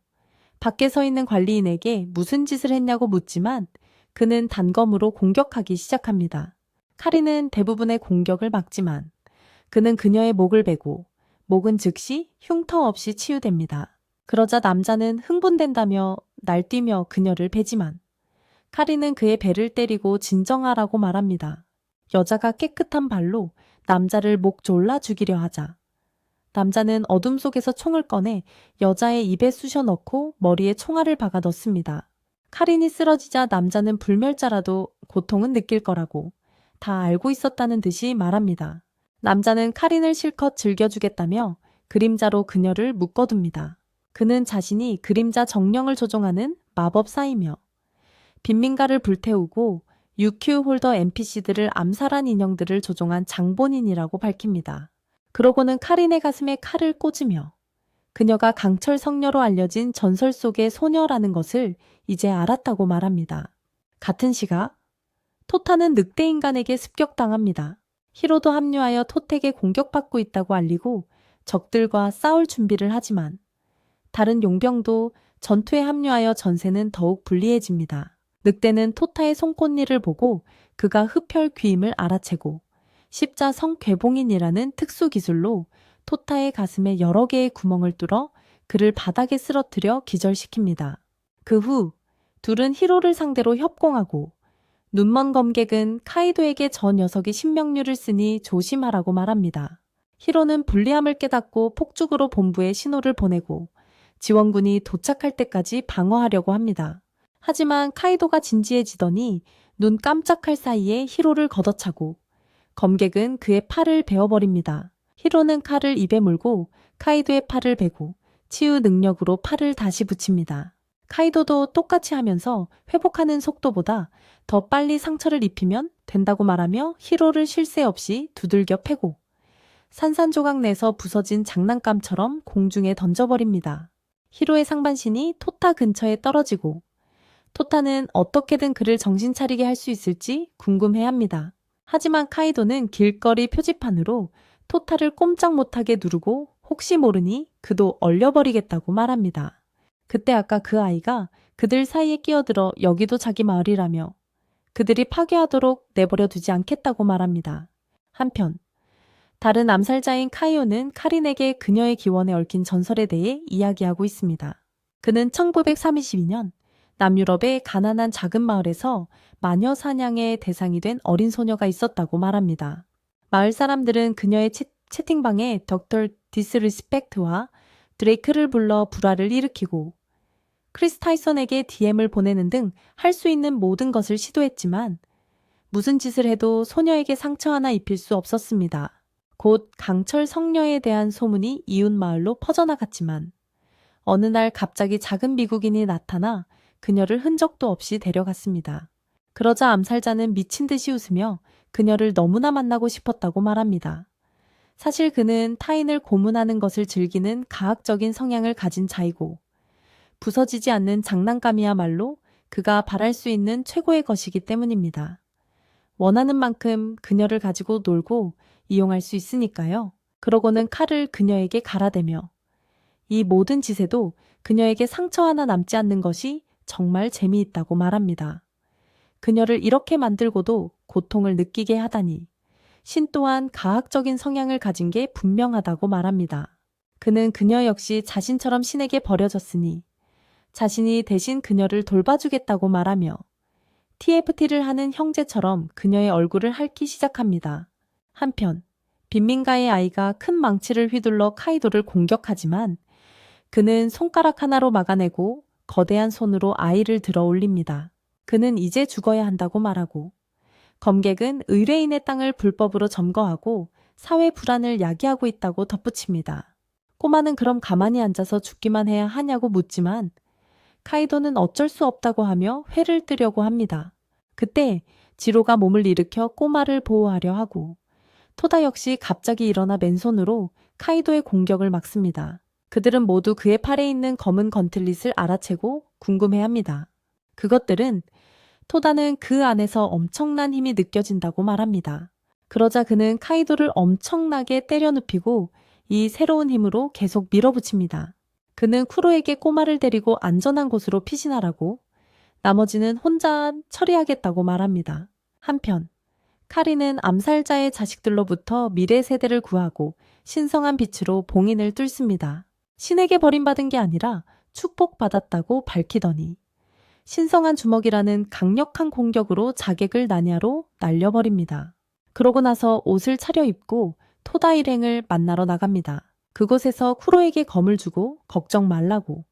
밖에 서 있는 관리인에게 무슨 짓을 했냐고 묻지만 그는 단검으로 공격하기 시작합니다. 카린은 대부분의 공격을 막지만 그는 그녀의 목을 베고 목은 즉시 흉터 없이 치유됩니다. 그러자 남자는 흥분된다며 날뛰며 그녀를 베지만 카린은 그의 배를 때리고 진정하라고 말합니다. 여자가 깨끗한 발로 남자를 목 졸라 죽이려 하자 남자는 어둠 속에서 총을 꺼내 여자의 입에 쑤셔 넣고 머리에 총알을 박아 넣습니다. 카린이 쓰러지자 남자는 불멸자라도 고통은 느낄 거라고 다 알고 있었다는 듯이 말합니다. 남자는 카린을 실컷 즐겨주겠다며 그림자로 그녀를 묶어둡니다. 그는 자신이 그림자 정령을 조종하는 마법사이며 빈민가를 불태우고 UQ 홀더 NPC들을 암살한 인형들을 조종한 장본인이라고 밝힙니다. 그러고는 카린의 가슴에 칼을 꽂으며 그녀가 강철 성녀로 알려진 전설 속의 소녀라는 것을 이제 알았다고 말합니다. 같은 시각 토타는 늑대 인간에게 습격당합니다. 히로도 합류하여 토텍에 공격받고 있다고 알리고 적들과 싸울 준비를 하지만 다른 용병도 전투에 합류하여 전세는 더욱 불리해집니다. 늑대는 토타의 손꽃니를 보고 그가 흡혈 귀임을 알아채고 십자 성괴봉인이라는 특수 기술로 토타의 가슴에 여러 개의 구멍을 뚫어 그를 바닥에 쓰러뜨려 기절시킵니다. 그 후 둘은 히로를 상대로 협공하고 눈먼 검객은 카이도에게 저 녀석이 신명류를 쓰니 조심하라고 말합니다. 히로는 불리함을 깨닫고 폭죽으로 본부에 신호를 보내고 지원군이 도착할 때까지 방어하려고 합니다. 하지만 카이도가 진지해지더니 눈 깜짝할 사이에 히로를 걷어차고 검객은 그의 팔을 베어버립니다. 히로는 칼을 입에 물고 카이도의 팔을 베고 치유 능력으로 팔을 다시 붙입니다. 카이도도 똑같이 하면서 회복하는 속도보다 더 빨리 상처를 입히면 된다고 말하며 히로를 쉴 새 없이 두들겨 패고 산산조각 내서 부서진 장난감처럼 공중에 던져버립니다. 히로의 상반신이 토타 근처에 떨어지고 토타는 어떻게든 그를 정신 차리게 할 수 있을지 궁금해합니다. 하지만 카이도는 길거리 표지판으로 토타를 꼼짝 못하게 누르고 혹시 모르니 그도 얼려버리겠다고 말합니다. 그때 아까 그 아이가 그들 사이에 끼어들어 여기도 자기 마을이라며 그들이 파괴하도록 내버려 두지 않겠다고 말합니다. 한편 다른 암살자인 카이오는 카린에게 그녀의 기원에 얽힌 전설에 대해 이야기하고 있습니다. 그는 1932년 남유럽의 가난한 작은 마을에서 마녀 사냥의 대상이 된 어린 소녀가 있었다고 말합니다. 마을 사람들은 그녀의 채팅방에 덕터 디스리스펙트와 드레이크를 불러 불화를 일으키고 크리스 타이슨에게 DM을 보내는 등 할 수 있는 모든 것을 시도했지만 무슨 짓을 해도 소녀에게 상처 하나 입힐 수 없었습니다. 곧 강철 성녀에 대한 소문이 이웃 마을로 퍼져나갔지만 어느 날 갑자기 작은 미국인이 나타나 그녀를 흔적도 없이 데려갔습니다. 그러자 암살자는 미친 듯이 웃으며 그녀를 너무나 만나고 싶었다고 말합니다. 사실 그는 타인을 고문하는 것을 즐기는 가학적인 성향을 가진 자이고 부서지지 않는 장난감이야말로 그가 바랄 수 있는 최고의 것이기 때문입니다. 원하는 만큼 그녀를 가지고 놀고 이용할 수 있으니까요. 그러고는 칼을 그녀에게 갈아대며 이 모든 짓에도 그녀에게 상처 하나 남지 않는 것이 정말 재미있다고 말합니다. 그녀를 이렇게 만들고도 고통을 느끼게 하다니 신 또한 가학적인 성향을 가진 게 분명하다고 말합니다. 그는 그녀 역시 자신처럼 신에게 버려졌으니 자신이 대신 그녀를 돌봐주겠다고 말하며 TFT를 하는 형제처럼 그녀의 얼굴을 핥기 시작합니다. 한편 빈민가의 아이가 큰 망치를 휘둘러 카이도를 공격하지만 그는 손가락 하나로 막아내고 거대한 손으로 아이를 들어 올립니다. 그는 이제 죽어야 한다고 말하고 검객은 의뢰인의 땅을 불법으로 점거하고 사회 불안을 야기하고 있다고 덧붙입니다. 꼬마는 그럼 가만히 앉아서 죽기만 해야 하냐고 묻지만 카이도는 어쩔 수 없다고 하며 회를 뜨려고 합니다. 그때 지로가 몸을 일으켜 꼬마를 보호하려 하고 토다 역시 갑자기 일어나 맨손으로 카이도의 공격을 막습니다. 그들은 모두 그의 팔에 있는 검은 건틀릿을 알아채고 궁금해합니다. 그것들은 토다는 그 안에서 엄청난 힘이 느껴진다고 말합니다. 그러자 그는 카이도를 엄청나게 때려 눕히고 이 새로운 힘으로 계속 밀어붙입니다. 그는 쿠로에게 꼬마를 데리고 안전한 곳으로 피신하라고 나머지는 혼자 처리하겠다고 말합니다. 한편 카리는 암살자의 자식들로부터 미래 세대를 구하고 신성한 빛으로 봉인을 뚫습니다. 신에게 버림받은 게 아니라 축복받았다고 밝히더니 신성한 주먹이라는 강력한 공격으로 자객을 나냐로 날려버립니다. 그러고 나서 옷을 차려입고 토다 일행을 만나러 나갑니다. 그곳에서 쿠로에게 검을 주고 걱정 말라고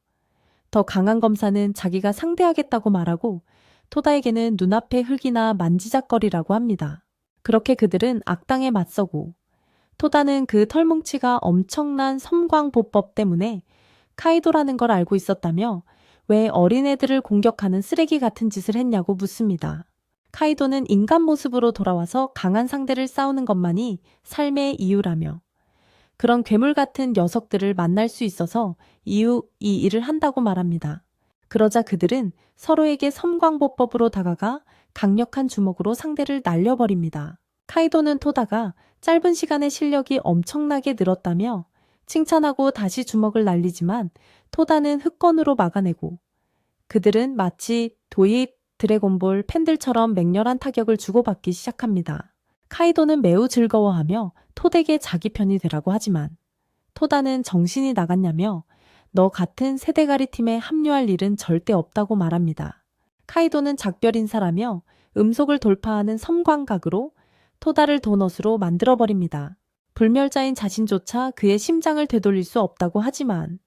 더 강한 검사는 자기가 상대하겠다고 말하고 토다에게는 눈앞의 흙이나 만지작거리라고 합니다. 그렇게 그들은 악당에 맞서고 토다는 그 털뭉치가 엄청난 섬광보법 때문에 카이도라는 걸 알고 있었다며 왜 어린애들을 공격하는 쓰레기 같은 짓을 했냐고 묻습니다. 카이도는 인간 모습으로 돌아와서 강한 상대를 싸우는 것만이 삶의 이유라며 그런 괴물 같은 녀석들을 만날 수 있어서 이 일을 한다고 말합니다. 그러자 그들은 서로에게 섬광보법으로 다가가 강력한 주먹으로 상대를 날려버립니다. 카이도는 토다가 짧은 시간에 실력이 엄청나게 늘었다며 칭찬하고 다시 주먹을 날리지만 토다는 흑건으로 막아내고 그들은 마치 도입 드래곤볼 팬들처럼 맹렬한 타격을 주고받기 시작합니다. 카이도는 매우 즐거워하며 토닥에 자기 편이 되라고 하지만 토다는 정신이 나갔냐며 너 같은 세대가리 팀에 합류할 일은 절대 없다고 말합니다. 카이도는 작별 인사라며 음속을 돌파하는 섬광각으로 토다를 도넛으로 만들어버립니다. 불멸자인 자신조차 그의 심장을 되돌릴 수 없다고 하지만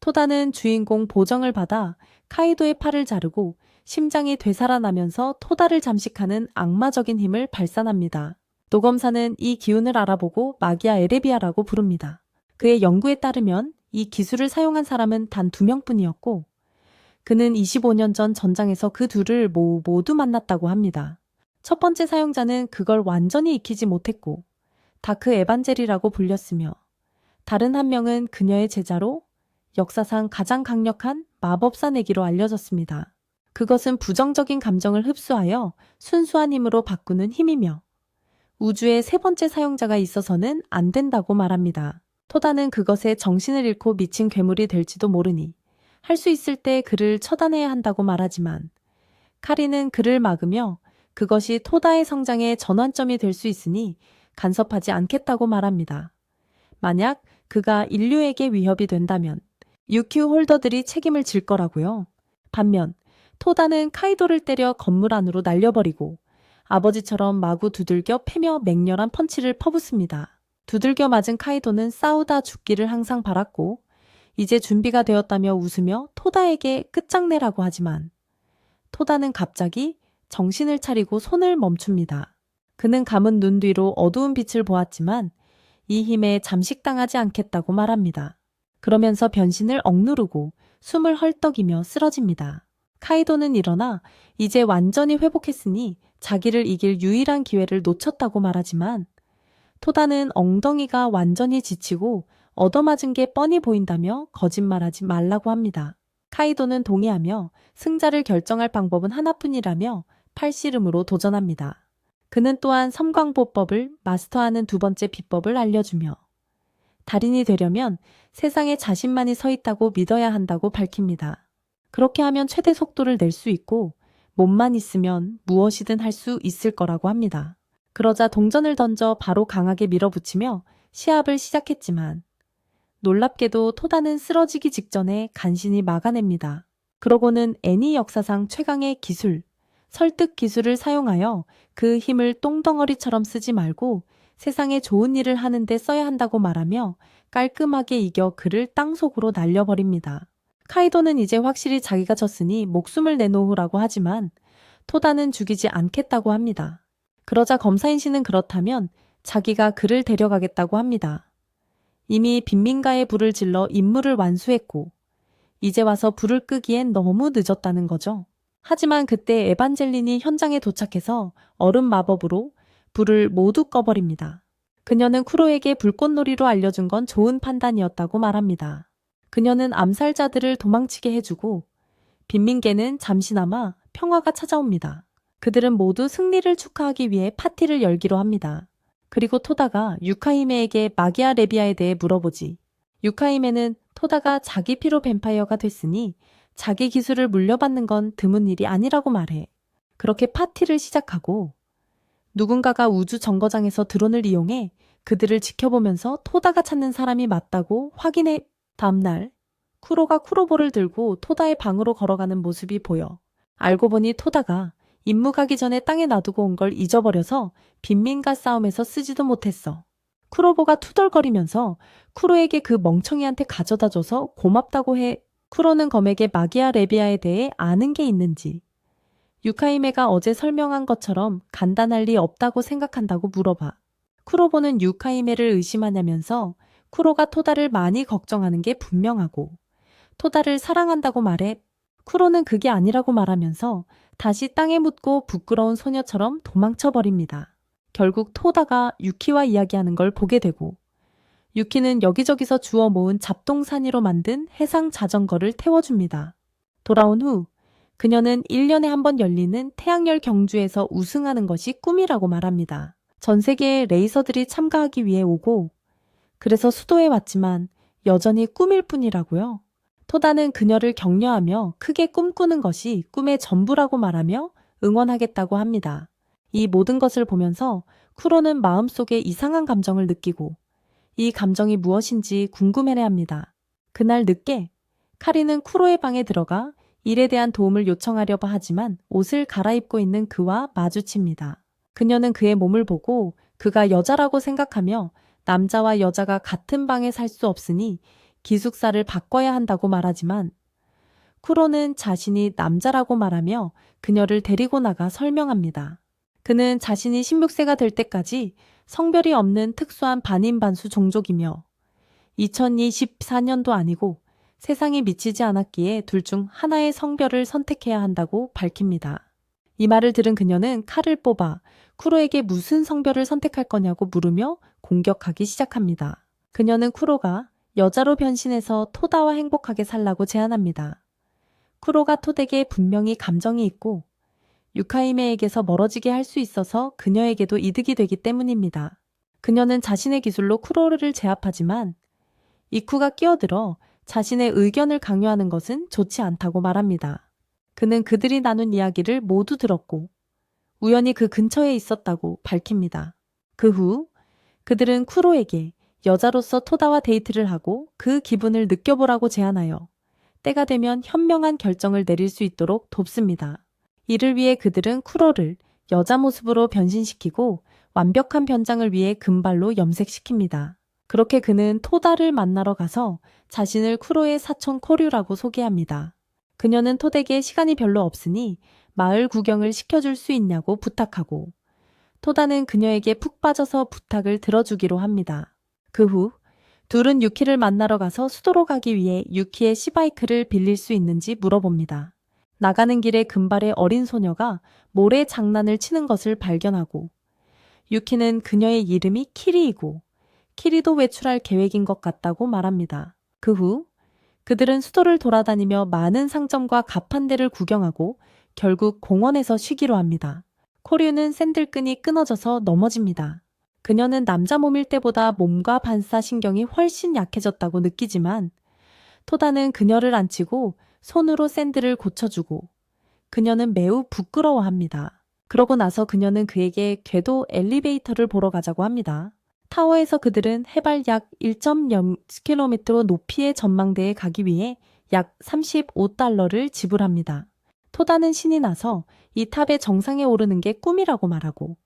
토다는 주인공 보정을 받아 카이도의 팔을 자르고 심장이 되살아나면서 토다를 잠식하는 악마적인 힘을 발산합니다. 노검사는 이 기운을 알아보고 마기아 에레비아라고 부릅니다. 그의 연구에 따르면 이 기술을 사용한 사람은 단 2명뿐이었고 그는 25년 전 전장에서 그 둘을 모두 만났다고 합니다. 첫 번째 사용자는 그걸 완전히 익히지 못했고 다크 에반젤이라고 불렸으며 다른 한 명은 그녀의 제자로 역사상 가장 강력한 마법사 내기로 알려졌습니다. 그것은 부정적인 감정을 흡수하여 순수한 힘으로 바꾸는 힘이며 우주의 세 번째 사용자가 있어서는 안 된다고 말합니다. 토다는 그것에 정신을 잃고 미친 괴물이 될지도 모르니 할 수 있을 때 그를 처단해야 한다고 말하지만 카리는 그를 막으며 그것이 토다의 성장의 전환점이 될 수 있으니 간섭하지 않겠다고 말합니다. 만약 그가 인류에게 위협이 된다면 UQ 홀더들이 책임을 질 거라고요. 반면 토다는 카이도를 때려 건물 안으로 날려버리고 아버지처럼 마구 두들겨 패며 맹렬한 펀치를 퍼붓습니다. 두들겨 맞은 카이도는 싸우다 죽기를 항상 바랐고 이제 준비가 되었다며 웃으며 토다에게 끝장내라고 하지만 토다는 갑자기 정신을 차리고 손을 멈춥니다. 그는 감은 눈 뒤로 어두운 빛을 보았지만 이 힘에 잠식당하지 않겠다고 말합니다. 그러면서 변신을 억누르고 숨을 헐떡이며 쓰러집니다. 카이도는 일어나 이제 완전히 회복했으니 자기를 이길 유일한 기회를 놓쳤다고 말하지만 토다는 엉덩이가 완전히 지치고 얻어맞은 게 뻔히 보인다며 거짓말하지 말라고 합니다. 카이도는 동의하며 승자를 결정할 방법은 하나뿐이라며 팔씨름으로 도전합니다. 그는 또한 섬광보법을 마스터하는 두 번째 비법을 알려주며 달인이 되려면 세상에 자신만이 서 있다고 믿어야 한다고 밝힙니다. 그렇게 하면 최대 속도를 낼 수 있고 몸만 있으면 무엇이든 할 수 있을 거라고 합니다. 그러자 동전을 던져 바로 강하게 밀어붙이며 시합을 시작했지만 놀랍게도 토다는 쓰러지기 직전에 간신히 막아냅니다. 그러고는 애니 역사상 최강의 기술, 설득 기술을 사용하여 그 힘을 똥덩어리처럼 쓰지 말고 세상에 좋은 일을 하는데 써야 한다고 말하며 깔끔하게 이겨 그를 땅속으로 날려버립니다. 카이도는 이제 확실히 자기가 졌으니 목숨을 내놓으라고 하지만 토다는 죽이지 않겠다고 합니다. 그러자 검사인 씨는 그렇다면 자기가 그를 데려가겠다고 합니다. 이미 빈민가에 불을 질러 임무를 완수했고 이제 와서 불을 끄기엔 너무 늦었다는 거죠. 하지만 그때 에반젤린이 현장에 도착해서 얼음 마법으로 불을 모두 꺼버립니다. 그녀는 쿠로에게 불꽃놀이로 알려준 건 좋은 판단이었다고 말합니다. 그녀는 암살자들을 도망치게 해주고 빈민계는 잠시나마 평화가 찾아옵니다. 그들은 모두 승리를 축하하기 위해 파티를 열기로 합니다. 그리고 토다가 유카히메에게 마기아 레비아에 대해 물어보지. 유카히메는 토다가 자기 피로 뱀파이어가 됐으니 자기 기술을 물려받는 건 드문 일이 아니라고 말해. 그렇게 파티를 시작하고 누군가가 우주 정거장에서 드론을 이용해 그들을 지켜보면서 토다가 찾는 사람이 맞다고 확인해. 다음날 쿠로가 쿠로보를 들고 토다의 방으로 걸어가는 모습이 보여. 알고 보니 토다가 임무 가기 전에 땅에 놔두고 온 걸 잊어버려서 빈민가 싸움에서 쓰지도 못했어. 쿠로보가 투덜거리면서 쿠로에게 그 멍청이한테 가져다줘서 고맙다고 해. 쿠로는 검에게 마기아 레비아에 대해 아는 게 있는지, 유카히메가 어제 설명한 것처럼 간단할 리 없다고 생각한다고 물어봐. 쿠로보는 유카히메를 의심하냐면서 쿠로가 토다를 많이 걱정하는 게 분명하고 토다를 사랑한다고 말해. 쿠로는 그게 아니라고 말하면서 다시 땅에 묻고 부끄러운 소녀처럼 도망쳐버립니다. 결국 토다가 유키와 이야기하는 걸 보게 되고 유키는 여기저기서 주워 모은 잡동사니로 만든 해상 자전거를 태워줍니다. 돌아온 후 그녀는 1년에 한 번 열리는 태양열 경주에서 우승하는 것이 꿈이라고 말합니다. 전 세계의 레이서들이 참가하기 위해 오고 그래서 수도에 왔지만 여전히 꿈일 뿐이라고요. 토다는 그녀를 격려하며 크게 꿈꾸는 것이 꿈의 전부라고 말하며 응원하겠다고 합니다. 이 모든 것을 보면서 쿠로는 마음속에 이상한 감정을 느끼고 이 감정이 무엇인지 궁금해합니다. 그날 늦게 카리는 쿠로의 방에 들어가 일에 대한 도움을 요청하려고 하지만 옷을 갈아입고 있는 그와 마주칩니다. 그녀는 그의 몸을 보고 그가 여자라고 생각하며 남자와 여자가 같은 방에 살 수 없으니 기숙사를 바꿔야 한다고 말하지만 쿠로는 자신이 남자라고 말하며 그녀를 데리고 나가 설명합니다. 그는 자신이 16세가 될 때까지 성별이 없는 특수한 반인반수 종족이며 2024년도 아니고 세상이 미치지 않았기에 둘 중 하나의 성별을 선택해야 한다고 밝힙니다. 이 말을 들은 그녀는 칼을 뽑아 쿠로에게 무슨 성별을 선택할 거냐고 물으며 공격하기 시작합니다. 그녀는 쿠로가 여자로 변신해서 토다와 행복하게 살라고 제안합니다. 쿠로가 토닥에 분명히 감정이 있고 유카히메에게서 멀어지게 할 수 있어서 그녀에게도 이득이 되기 때문입니다. 그녀는 자신의 기술로 쿠로를 제압하지만 이쿠가 끼어들어 자신의 의견을 강요하는 것은 좋지 않다고 말합니다. 그는 그들이 나눈 이야기를 모두 들었고 우연히 그 근처에 있었다고 밝힙니다. 그 후 그들은 쿠로에게 여자로서 토다와 데이트를 하고 그 기분을 느껴보라고 제안하여 때가 되면 현명한 결정을 내릴 수 있도록 돕습니다. 이를 위해 그들은 쿠로를 여자 모습으로 변신시키고 완벽한 변장을 위해 금발로 염색시킵니다. 그렇게 그는 토다를 만나러 가서 자신을 쿠로의 사촌 코류라고 소개합니다. 그녀는 토닥에 시간이 별로 없으니 마을 구경을 시켜줄 수 있냐고 부탁하고 토다는 그녀에게 푹 빠져서 부탁을 들어주기로 합니다. 그 후 둘은 유키를 만나러 가서 수도로 가기 위해 유키의 시바이크를 빌릴 수 있는지 물어봅니다. 나가는 길에 금발의 어린 소녀가 모래 장난을 치는 것을 발견하고 유키는 그녀의 이름이 키리이고 키리도 외출할 계획인 것 같다고 말합니다. 그 후 그들은 수도를 돌아다니며 많은 상점과 가판대를 구경하고 결국 공원에서 쉬기로 합니다. 코류는 샌들끈이 끊어져서 넘어집니다. 그녀는 남자 몸일 때보다 몸과 반사신경이 훨씬 약해졌다고 느끼지만 토다는 그녀를 안치고 손으로 샌들을 고쳐주고 그녀는 매우 부끄러워합니다. 그러고 나서 그녀는 그에게 궤도 엘리베이터를 보러 가자고 합니다. 타워에서 그들은 해발 약 1.0km 높이의 전망대에 가기 위해 약 35달러를 지불합니다. 토다는 신이 나서 이 탑의 정상에 오르는 게 꿈이라고 말하고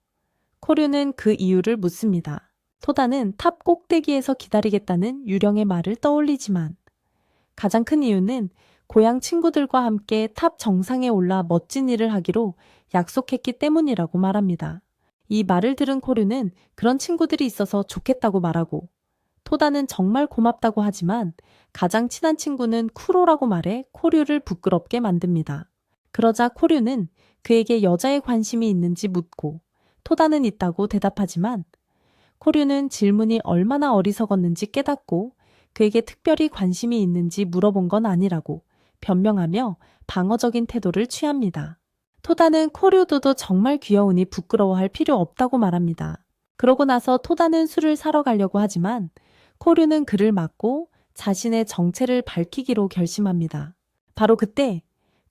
코류는 그 이유를 묻습니다. 토다는 탑 꼭대기에서 기다리겠다는 유령의 말을 떠올리지만 가장 큰 이유는 고향 친구들과 함께 탑 정상에 올라 멋진 일을 하기로 약속했기 때문이라고 말합니다. 이 말을 들은 코류는 그런 친구들이 있어서 좋겠다고 말하고, 토다는 정말 고맙다고 하지만 가장 친한 친구는 쿠로라고 말해 코류를 부끄럽게 만듭니다. 그러자 코류는 그에게 여자에 관심이 있는지 묻고, 토다는 있다고 대답하지만 코류는 질문이 얼마나 어리석었는지 깨닫고 그에게 특별히 관심이 있는지 물어본 건 아니라고 변명하며 방어적인 태도를 취합니다. 토다는 코류도도 정말 귀여우니 부끄러워할 필요 없다고 말합니다. 그러고 나서 토다는 술을 사러 가려고 하지만 코류는 그를 막고 자신의 정체를 밝히기로 결심합니다. 바로 그때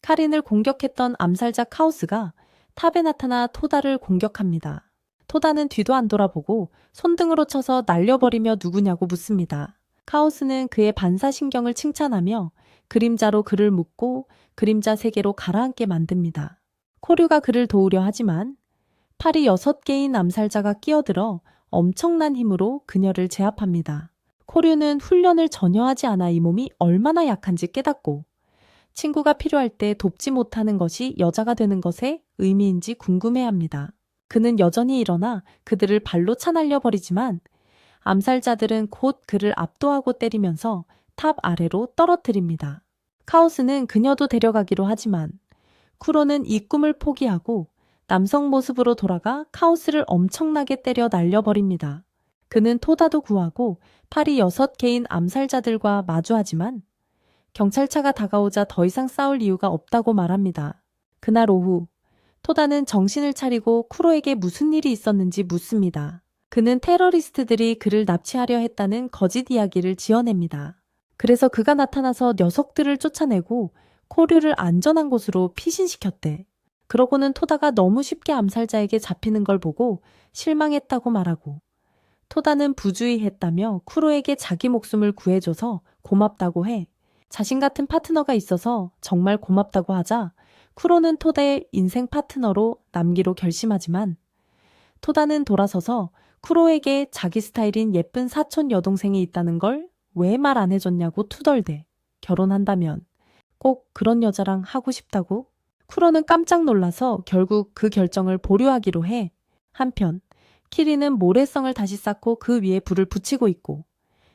카린을 공격했던 암살자 카오스가 탑에 나타나 토다를 공격합니다. 토다는 뒤도 안 돌아보고 손등으로 쳐서 날려버리며 누구냐고 묻습니다. 카오스는 그의 반사신경을 칭찬하며 그림자로 그를 묶고 그림자 세계로 가라앉게 만듭니다. 코류가 그를 도우려 하지만 팔이 6개인 암살자가 끼어들어 엄청난 힘으로 그녀를 제압합니다. 코류는 훈련을 전혀 하지 않아 이 몸이 얼마나 약한지 깨닫고 친구가 필요할 때 돕지 못하는 것이 여자가 되는 것의 의미인지 궁금해합니다. 그는 여전히 일어나 그들을 발로 차 날려버리지만 암살자들은 곧 그를 압도하고 때리면서 탑 아래로 떨어뜨립니다. 카오스는 그녀도 데려가기로 하지만 쿠로는 이 꿈을 포기하고 남성 모습으로 돌아가 카오스를 엄청나게 때려 날려버립니다. 그는 토다도 구하고 팔이 6개인 암살자들과 마주하지만 경찰차가 다가오자 더 이상 싸울 이유가 없다고 말합니다. 그날 오후 토다는 정신을 차리고 쿠로에게 무슨 일이 있었는지 묻습니다. 그는 테러리스트들이 그를 납치하려 했다는 거짓 이야기를 지어냅니다. 그래서 그가 나타나서 녀석들을 쫓아내고 코류를 안전한 곳으로 피신시켰대. 그러고는 토다가 너무 쉽게 암살자에게 잡히는 걸 보고 실망했다고 말하고, 토다는 부주의했다며 쿠로에게 자기 목숨을 구해줘서 고맙다고 해. 자신 같은 파트너가 있어서 정말 고맙다고 하자 쿠로는 토다의 인생 파트너로 남기로 결심하지만 토다는 돌아서서 쿠로에게 자기 스타일인 예쁜 사촌 여동생이 있다는 걸 왜 말 안 해줬냐고 투덜대. 결혼한다면 꼭 그런 여자랑 하고 싶다고? 쿠로는 깜짝 놀라서 결국 그 결정을 보류하기로 해. 한편 키리는 모래성을 다시 쌓고 그 위에 불을 붙이고 있고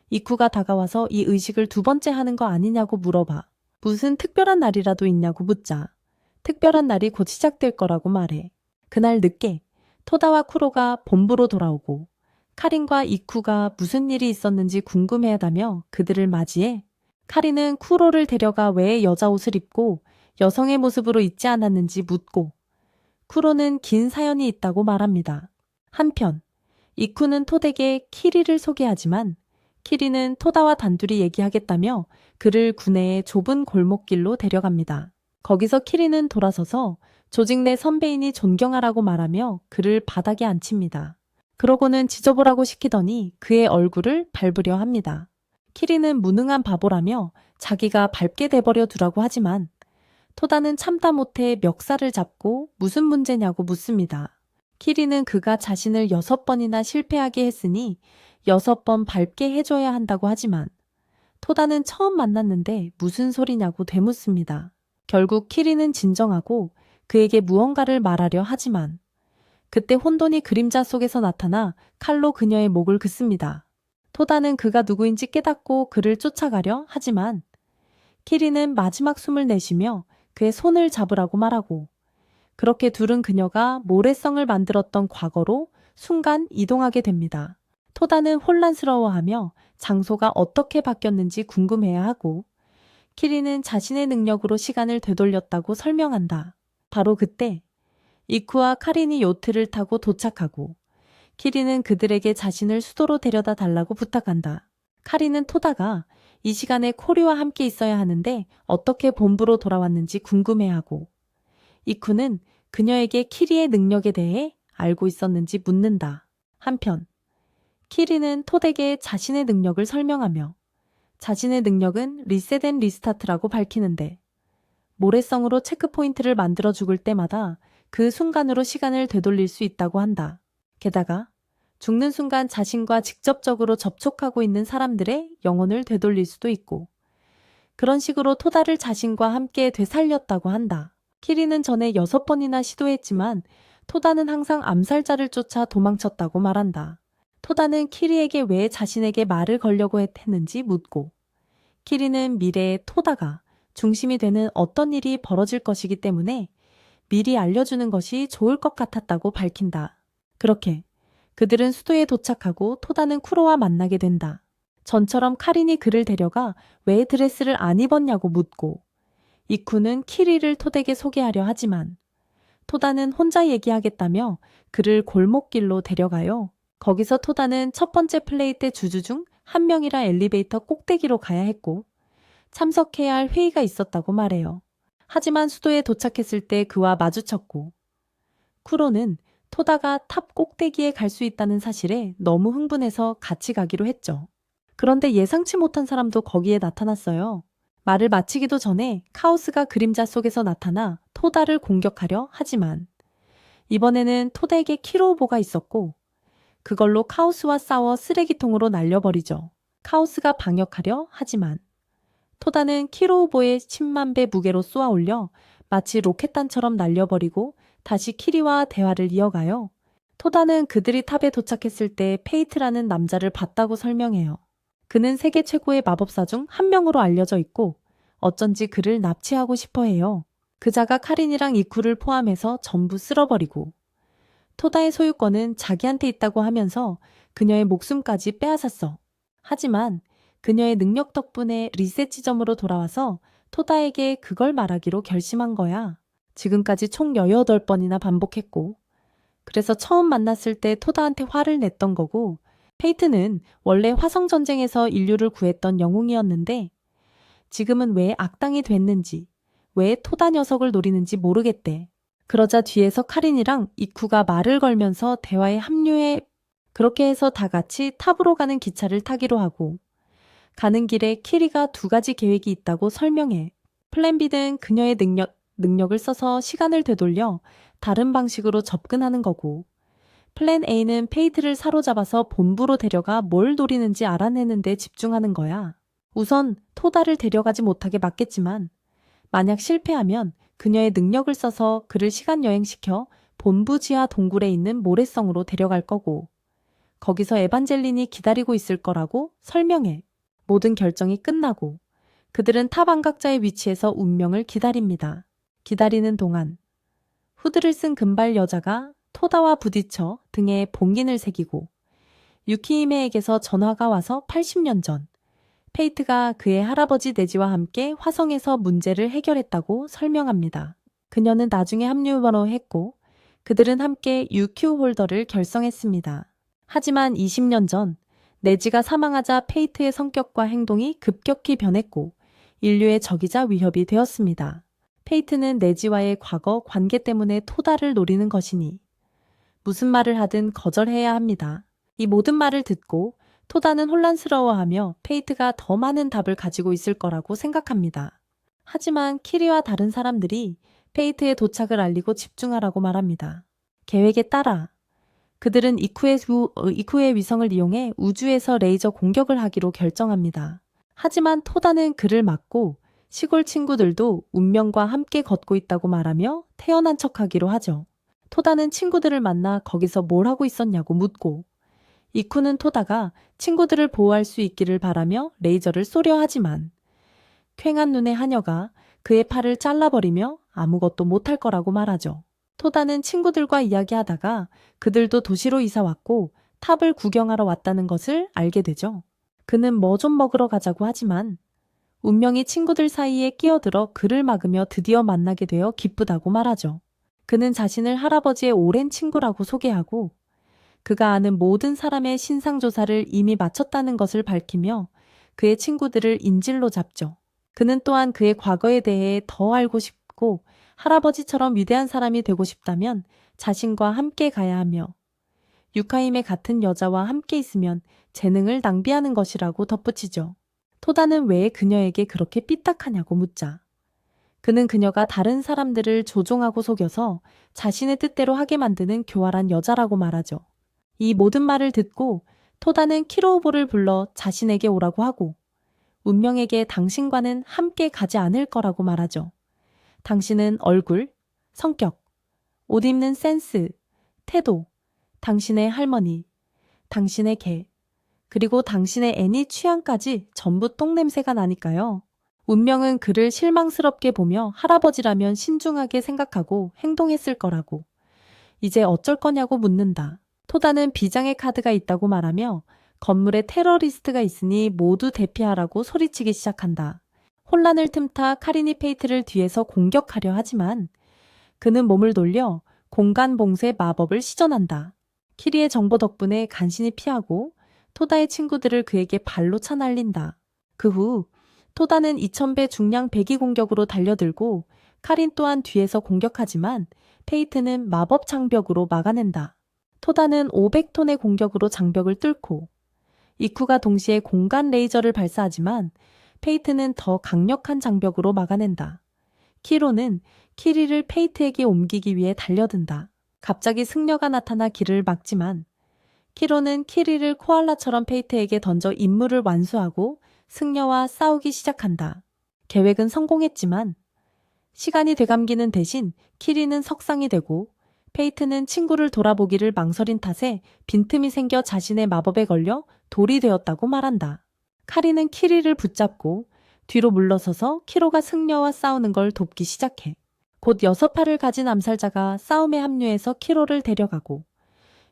이쿠가 다가와서 이 의식을 2번째 하는 거 아니냐고 물어봐. 무슨 특별한 날이라도 있냐고 묻자 특별한 날이 곧 시작될 거라고 말해. 그날 늦게 토다와 쿠로가 본부로 돌아오고 카린과 이쿠가 무슨 일이 있었는지 궁금해하다며 그들을 맞이해 카린은 쿠로를 데려가 왜 여자 옷을 입고 여성의 모습으로 있지 않았는지 묻고 쿠로는 긴 사연이 있다고 말합니다. 한편 이쿠는 토덱에 키리를 소개하지만 키리는 토다와 단둘이 얘기하겠다며 그를 구내의 좁은 골목길로 데려갑니다. 거기서 키리는 돌아서서 조직 내 선배이니 존경하라고 말하며 그를 바닥에 앉힙니다. 그러고는 지져보라고 시키더니 그의 얼굴을 밟으려 합니다. 키리는 무능한 바보라며 자기가 밟게 돼버려 두라고 하지만 토다는 참다 못해 멱살을 잡고 무슨 문제냐고 묻습니다. 키리는 그가 자신을 6번이나 실패하게 했으니 6번 밟게 해줘야 한다고 하지만 토다는 처음 만났는데 무슨 소리냐고 되묻습니다. 결국 키리는 진정하고 그에게 무언가를 말하려 하지만 그때 혼돈이 그림자 속에서 나타나 칼로 그녀의 목을 긋습니다. 토다는 그가 누구인지 깨닫고 그를 쫓아가려 하지만 키리는 마지막 숨을 내쉬며 그의 손을 잡으라고 말하고 그렇게 둘은 그녀가 모래성을 만들었던 과거로 순간 이동하게 됩니다. 토다는 혼란스러워하며 장소가 어떻게 바뀌었는지 궁금해야 하고 키리는 자신의 능력으로 시간을 되돌렸다고 설명한다. 바로 그때 이쿠와 카린이 요트를 타고 도착하고 키리는 그들에게 자신을 수도로 데려다 달라고 부탁한다. 카린은 토다가 이 시간에 코리와 함께 있어야 하는데 어떻게 본부로 돌아왔는지 궁금해하고 이쿠는 그녀에게 키리의 능력에 대해 알고 있었는지 묻는다. 한편 키리는 토덱에 자신의 능력을 설명하며 자신의 능력은 리셋 앤 리스타트라고 밝히는데 모래성으로 체크포인트를 만들어 죽을 때마다 그 순간으로 시간을 되돌릴 수 있다고 한다. 게다가 죽는 순간 자신과 직접적으로 접촉하고 있는 사람들의 영혼을 되돌릴 수도 있고 그런 식으로 토다를 자신과 함께 되살렸다고 한다. 키리는 전에 6번이나 시도했지만 토다는 항상 암살자를 쫓아 도망쳤다고 말한다. 토다는 키리에게 왜 자신에게 말을 걸려고 했는지 묻고 키리는 미래의 토다가 중심이 되는 어떤 일이 벌어질 것이기 때문에 미리 알려주는 것이 좋을 것 같았다고 밝힌다. 그렇게 그들은 수도에 도착하고 토다는 쿠로와 만나게 된다. 전처럼 카린이 그를 데려가 왜 드레스를 안 입었냐고 묻고 이쿠는 키리를 토닥에 소개하려 하지만 토다는 혼자 얘기하겠다며 그를 골목길로 데려가요. 거기서 토다는 첫 번째 플레이 때 주주 중 한 명이라 엘리베이터 꼭대기로 가야 했고 참석해야 할 회의가 있었다고 말해요. 하지만 수도에 도착했을 때 그와 마주쳤고 쿠로는 토다가 탑 꼭대기에 갈 수 있다는 사실에 너무 흥분해서 같이 가기로 했죠. 그런데 예상치 못한 사람도 거기에 나타났어요. 말을 마치기도 전에 카오스가 그림자 속에서 나타나 토다를 공격하려 하지만 이번에는 토다에게 키로우보가 있었고 그걸로 카오스와 싸워 쓰레기통으로 날려버리죠. 카오스가 방역하려 하지만 토다는 키로우보의 10만 배 무게로 쏘아 올려 마치 로켓단처럼 날려버리고 다시 키리와 대화를 이어가요. 토다는 그들이 탑에 도착했을 때 페이트라는 남자를 봤다고 설명해요. 그는 세계 최고의 마법사 중 한 명으로 알려져 있고 어쩐지 그를 납치하고 싶어 해요. 그자가 카린이랑 이쿠를 포함해서 전부 쓸어버리고 토다의 소유권은 자기한테 있다고 하면서 그녀의 목숨까지 빼앗았어. 하지만 그녀의 능력 덕분에 리셋 지점으로 돌아와서 토다에게 그걸 말하기로 결심한 거야. 지금까지 총 18번이나 반복했고 그래서 처음 만났을 때 토다한테 화를 냈던 거고 페이트는 원래 화성전쟁에서 인류를 구했던 영웅이었는데 지금은 왜 악당이 됐는지 왜 토다 녀석을 노리는지 모르겠대. 그러자 뒤에서 카린이랑 이쿠가 말을 걸면서 대화에 합류해 그렇게 해서 다 같이 탑으로 가는 기차를 타기로 하고 가는 길에 키리가 2가지 계획이 있다고 설명해. 플랜 B는 그녀의 능력을 써서 시간을 되돌려 다른 방식으로 접근하는 거고 플랜 A는 페이트를 사로잡아서 본부로 데려가 뭘 노리는지 알아내는 데 집중하는 거야. 우선 토다를 데려가지 못하게 막겠지만 만약 실패하면 그녀의 능력을 써서 그를 시간여행시켜 본부 지하 동굴에 있는 모래성으로 데려갈 거고 거기서 에반젤린이 기다리고 있을 거라고 설명해. 모든 결정이 끝나고 그들은 탑 안각자의 위치에서 운명을 기다립니다. 기다리는 동안 후드를 쓴 금발 여자가 토다와 부딪혀 등에 봉긴을 새기고 유키히메에게서 전화가 와서 80년 전 페이트가 그의 할아버지 네지와 함께 화성에서 문제를 해결했다고 설명합니다. 그녀는 나중에 합류했고 그들은 함께 UQ 홀더를 결성했습니다. 하지만 20년 전 네지가 사망하자 페이트의 성격과 행동이 급격히 변했고 인류의 적이자 위협이 되었습니다. 페이트는 네지와의 과거 관계 때문에 토다를 노리는 것이니 무슨 말을 하든 거절해야 합니다. 이 모든 말을 듣고 토다는 혼란스러워하며 페이트가 더 많은 답을 가지고 있을 거라고 생각합니다. 하지만 키리와 다른 사람들이 페이트의 도착을 알리고 집중하라고 말합니다. 계획에 따라 그들은 이쿠의 위성을 이용해 우주에서 레이저 공격을 하기로 결정합니다. 하지만 토다는 그를 막고 시골 친구들도 운명과 함께 걷고 있다고 말하며 태어난 척하기로 하죠. 토다는 친구들을 만나 거기서 뭘 하고 있었냐고 묻고 이쿠는 토다가 친구들을 보호할 수 있기를 바라며 레이저를 쏘려 하지만 퀭한 눈의 하녀가 그의 팔을 잘라버리며 아무것도 못할 거라고 말하죠. 토다는 친구들과 이야기하다가 그들도 도시로 이사 왔고 탑을 구경하러 왔다는 것을 알게 되죠. 그는 뭐 좀 먹으러 가자고 하지만 운명이 친구들 사이에 끼어들어 그를 막으며 드디어 만나게 되어 기쁘다고 말하죠. 그는 자신을 할아버지의 오랜 친구라고 소개하고 그가 아는 모든 사람의 신상조사를 이미 마쳤다는 것을 밝히며 그의 친구들을 인질로 잡죠. 그는 또한 그의 과거에 대해 더 알고 싶고 할아버지처럼 위대한 사람이 되고 싶다면 자신과 함께 가야 하며 유카임의 같은 여자와 함께 있으면 재능을 낭비하는 것이라고 덧붙이죠. 토다는 왜 그녀에게 그렇게 삐딱하냐고 묻자 그는 그녀가 다른 사람들을 조종하고 속여서 자신의 뜻대로 하게 만드는 교활한 여자라고 말하죠. 이 모든 말을 듣고 토다는 키로오보를 불러 자신에게 오라고 하고 운명에게 당신과는 함께 가지 않을 거라고 말하죠. 당신은 얼굴, 성격, 옷 입는 센스, 태도, 당신의 할머니, 당신의 개, 그리고 당신의 애니 취향까지 전부 똥냄새가 나니까요. 운명은 그를 실망스럽게 보며 할아버지라면 신중하게 생각하고 행동했을 거라고. 이제 어쩔 거냐고 묻는다. 토다는 비장의 카드가 있다고 말하며 건물에 테러리스트가 있으니 모두 대피하라고 소리치기 시작한다. 혼란을 틈타 카리니 페이트를 뒤에서 공격하려 하지만 그는 몸을 돌려 공간 봉쇄 마법을 시전한다. 키리의 정보 덕분에 간신히 피하고 토다의 친구들을 그에게 발로 차 날린다. 그 후 토다는 2000배 중량 배기 공격으로 달려들고 카린 또한 뒤에서 공격하지만 페이트는 마법 장벽으로 막아낸다. 토다는 500톤의 공격으로 장벽을 뚫고 이쿠가 동시에 공간 레이저를 발사하지만 페이트는 더 강력한 장벽으로 막아낸다. 키로는 키리를 페이트에게 옮기기 위해 달려든다. 갑자기 승려가 나타나 길을 막지만 키로는 키리를 코알라처럼 페이트에게 던져 임무를 완수하고 승려와 싸우기 시작한다. 계획은 성공했지만 시간이 되감기는 대신 키리는 석상이 되고 페이트는 친구를 돌아보기를 망설인 탓에 빈틈이 생겨 자신의 마법에 걸려 돌이 되었다고 말한다. 카리는 키리를 붙잡고 뒤로 물러서서 키로가 승려와 싸우는 걸 돕기 시작해. 곧 6팔을 가진 암살자가 싸움에 합류해서 키로를 데려가고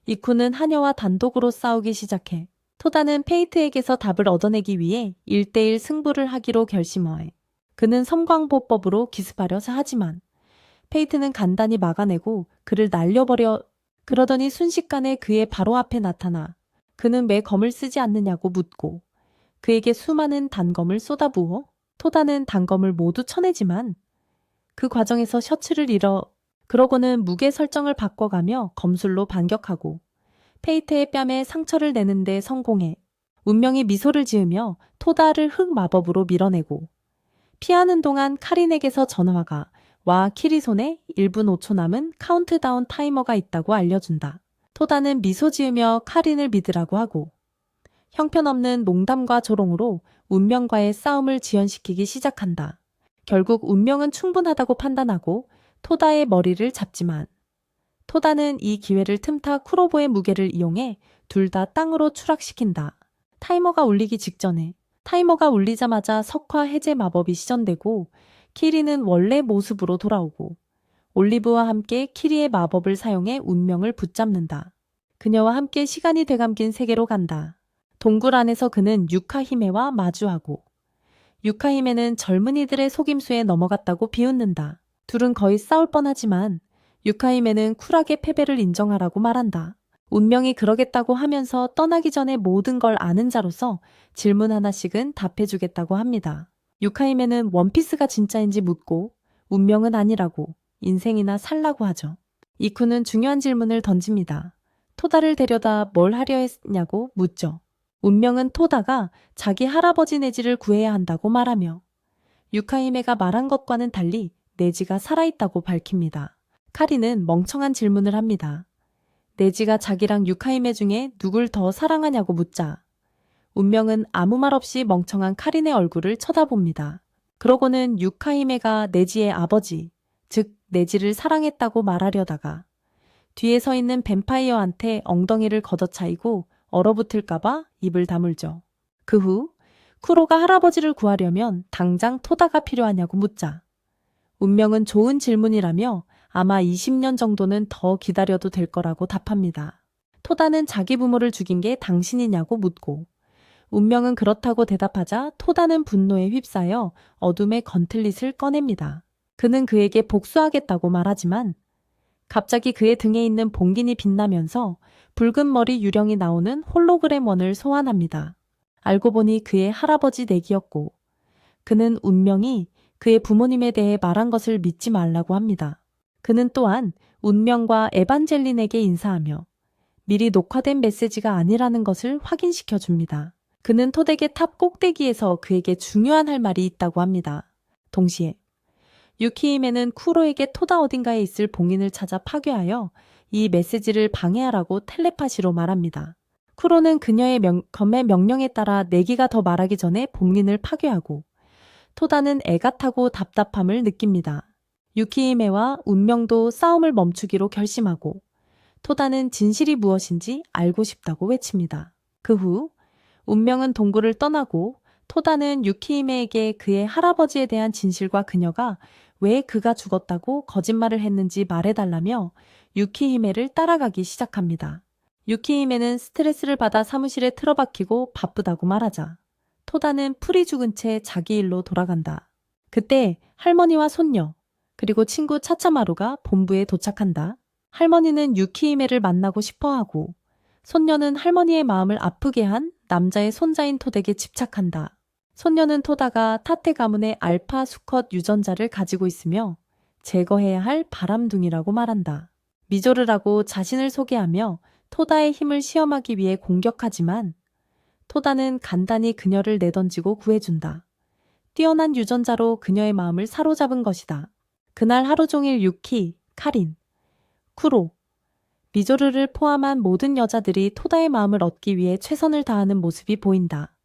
이쿠는 하녀와 단독으로 싸우기 시작해. 토다는 페이트에게서 답을 얻어내기 위해 1대1 승부를 하기로 결심해. 그는 섬광보법으로 기습하려서 하지만 페이트는 간단히 막아내고 그를 날려버려. 그러더니 순식간에 그의 바로 앞에 나타나 그는 왜 검을 쓰지 않느냐고 묻고 그에게 수많은 단검을 쏟아부어 토다는 단검을 모두 쳐내지만 그 과정에서 셔츠를 잃어. 그러고는 무게 설정을 바꿔가며 검술로 반격하고 페이트의 뺨에 상처를 내는데 성공해. 운명이 미소를 지으며 토다를 흑 마법으로 밀어내고 피하는 동안 카린에게서 전화가 와 키리 손에 1분 5초 남은 카운트다운 타이머가 있다고 알려준다. 토다는 미소 지으며 카린을 믿으라고 하고 형편없는 농담과 조롱으로 운명과의 싸움을 지연시키기 시작한다. 결국 운명은 충분하다고 판단하고 토다의 머리를 잡지만 토다는 이 기회를 틈타 쿠로보의 무게를 이용해 둘 다 땅으로 추락시킨다. 타이머가 울리기 직전에 타이머가 울리자마자 석화 해제 마법이 시전되고 키리는 원래 모습으로 돌아오고 올리브와 함께 키리의 마법을 사용해 운명을 붙잡는다. 그녀와 함께 시간이 되감긴 세계로 간다. 동굴 안에서 그는 유카히메와 마주하고 유카히메는 젊은이들의 속임수에 넘어갔다고 비웃는다. 둘은 거의 싸울 뻔하지만 유카히메는 쿨하게 패배를 인정하라고 말한다. 운명이 그러겠다고 하면서 떠나기 전에 모든 걸 아는 자로서 질문 하나씩은 답해주겠다고 합니다. 유카히메는 원피스가 진짜인지 묻고 운명은 아니라고 인생이나 살라고 하죠. 이쿠는 중요한 질문을 던집니다. 토다를 데려다 뭘 하려 했냐고 묻죠. 운명은 토다가 자기 할아버지 네지를 구해야 한다고 말하며 유카히메가 말한 것과는 달리 네지가 살아있다고 밝힙니다. 카리는 멍청한 질문을 합니다. 네지가 자기랑 유카히메 중에 누굴 더 사랑하냐고 묻자 운명은 아무 말 없이 멍청한 카린의 얼굴을 쳐다봅니다. 그러고는 유카히메가 네지의 아버지, 즉 네지를 사랑했다고 말하려다가 뒤에 서 있는 뱀파이어한테 엉덩이를 걷어차이고 얼어붙을까봐 입을 다물죠. 그 후 쿠로가 할아버지를 구하려면 당장 토다가 필요하냐고 묻자 운명은 좋은 질문이라며 아마 20년 정도는 더 기다려도 될 거라고 답합니다. 토다는 자기 부모를 죽인 게 당신이냐고 묻고 운명은 그렇다고 대답하자 토다는 분노에 휩싸여 어둠의 건틀릿을 꺼냅니다. 그는 그에게 복수하겠다고 말하지만 갑자기 그의 등에 있는 봉긴이 빛나면서 붉은 머리 유령이 나오는 홀로그램 원을 소환합니다. 알고 보니 그의 할아버지 넥이었고 그는 운명이 그의 부모님에 대해 말한 것을 믿지 말라고 합니다. 그는 또한 운명과 에반젤린에게 인사하며 미리 녹화된 메시지가 아니라는 것을 확인시켜 줍니다. 그는 토덱의 탑 꼭대기에서 그에게 중요한 할 말이 있다고 합니다. 동시에 유키히메는 쿠로에게 토다 어딘가에 있을 봉인을 찾아 파괴하여 이 메시지를 방해하라고 텔레파시로 말합니다. 쿠로는 그녀의 검의 명령에 따라 내기가 더 말하기 전에 봉인을 파괴하고, 토다는 애가 타고 답답함을 느낍니다. 유키히메와 운명도 싸움을 멈추기로 결심하고, 토다는 진실이 무엇인지 알고 싶다고 외칩니다. 그 후 운명은 동굴을 떠나고 토다는 유키히메에게 그의 할아버지에 대한 진실과 그녀가 왜 그가 죽었다고 거짓말을 했는지 말해달라며 유키히메를 따라가기 시작합니다. 유키히메는 스트레스를 받아 사무실에 틀어박히고 바쁘다고 말하자 토다는 풀이 죽은 채 자기 일로 돌아간다. 그때 할머니와 손녀 그리고 친구 차차마루가 본부에 도착한다. 할머니는 유키히메를 만나고 싶어하고 손녀는 할머니의 마음을 아프게 한 남자의 손자인 토닥에 집착한다. 손녀는 토다가 타테 가문의 알파 수컷 유전자를 가지고 있으며 제거해야 할 바람둥이라고 말한다. 미조르라고 자신을 소개하며 토다의 힘을 시험하기 위해 공격하지만 토다는 간단히 그녀를 내던지고 구해준다. 뛰어난 유전자로 그녀의 마음을 사로잡은 것이다. 그날 하루 종일 유키, 카린, 쿠로, 미조르를 포함한 모든 여자들이 토다의 마음을 얻기 위해 최선을 다하는 모습이 보인다.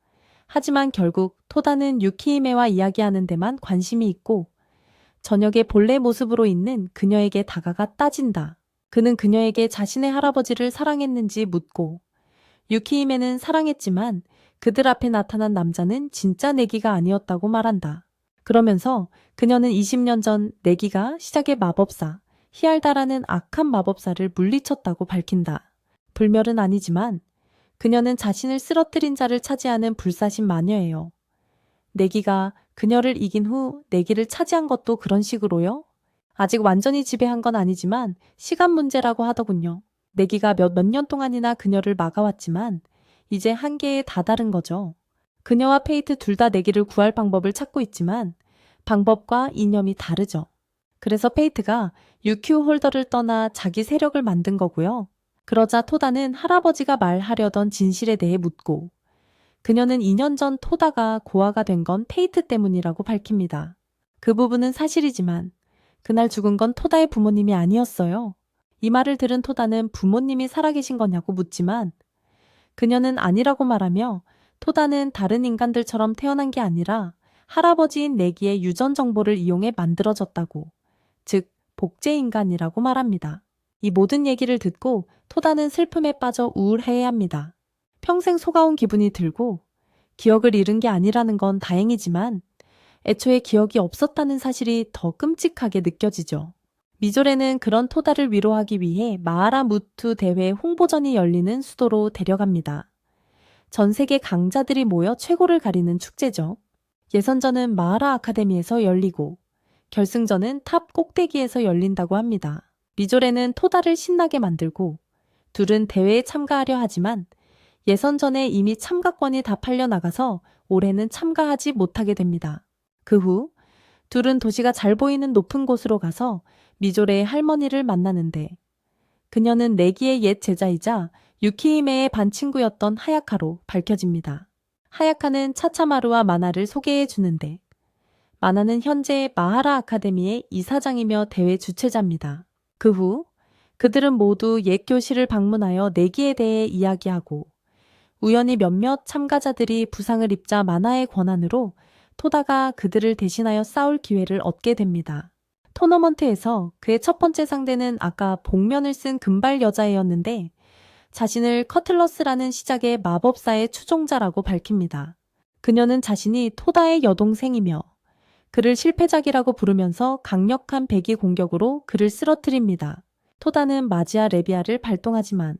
하지만 결국 토다는 유키히메와 이야기하는 데만 관심이 있고 저녁에 본래 모습으로 있는 그녀에게 다가가 따진다. 그는 그녀에게 자신의 할아버지를 사랑했는지 묻고 유키히메는 사랑했지만 그들 앞에 나타난 남자는 진짜 내기가 아니었다고 말한다. 그러면서 그녀는 20년 전 내기가 시작의 마법사 히알다라는 악한 마법사를 물리쳤다고 밝힌다. 불멸은 아니지만 그녀는 자신을 쓰러뜨린 자를 차지하는 불사신 마녀예요. 내기가 그녀를 이긴 후 내기를 차지한 것도 그런 식으로요? 아직 완전히 지배한 건 아니지만 시간 문제라고 하더군요. 내기가 몇 년 동안이나 그녀를 막아왔지만 이제 한계에 다다른 거죠. 그녀와 페이트 둘 다 내기를 구할 방법을 찾고 있지만 방법과 이념이 다르죠. 그래서 페이트가 유큐 홀더를 떠나 자기 세력을 만든 거고요. 그러자 토다는 할아버지가 말하려던 진실에 대해 묻고 그녀는 2년 전 토다가 고아가 된 건 페이트 때문이라고 밝힙니다. 그 부분은 사실이지만 그날 죽은 건 토다의 부모님이 아니었어요. 이 말을 들은 토다는 부모님이 살아계신 거냐고 묻지만 그녀는 아니라고 말하며 토다는 다른 인간들처럼 태어난 게 아니라 할아버지인 내기의 유전 정보를 이용해 만들어졌다고, 즉 복제인간이라고 말합니다. 이 모든 얘기를 듣고 토다는 슬픔에 빠져 우울해야 합니다. 평생 속아온 기분이 들고 기억을 잃은 게 아니라는 건 다행이지만 애초에 기억이 없었다는 사실이 더 끔찍하게 느껴지죠. 미조레는 그런 토다를 위로하기 위해 마하라 무투 대회 홍보전이 열리는 수도로 데려갑니다. 전 세계 강자들이 모여 최고를 가리는 축제죠. 예선전은 마하라 아카데미에서 열리고 결승전은 탑 꼭대기에서 열린다고 합니다. 미조레는 토다를 신나게 만들고 둘은 대회에 참가하려 하지만 예선전에 이미 참가권이 다 팔려나가서 올해는 참가하지 못하게 됩니다. 그 후 둘은 도시가 잘 보이는 높은 곳으로 가서 미조레의 할머니를 만나는데 그녀는 내기의 옛 제자이자 유키히메의 반 친구였던 하야카로 밝혀집니다. 하야카는 차차마루와 마나를 소개해 주는데 마나는 현재 마하라 아카데미의 이사장이며 대회 주최자입니다. 그 후 그들은 모두 옛 교실을 방문하여 내기에 대해 이야기하고 우연히 몇몇 참가자들이 부상을 입자 마나의 권한으로 토다가 그들을 대신하여 싸울 기회를 얻게 됩니다. 토너먼트에서 그의 첫 번째 상대는 아까 복면을 쓴 금발 여자애였는데 자신을 커틀러스라는 시작의 마법사의 추종자라고 밝힙니다. 그녀는 자신이 토다의 여동생이며 그를 실패작이라고 부르면서 강력한 배기 공격으로 그를 쓰러뜨립니다. 토다는 마지아 레비아를 발동하지만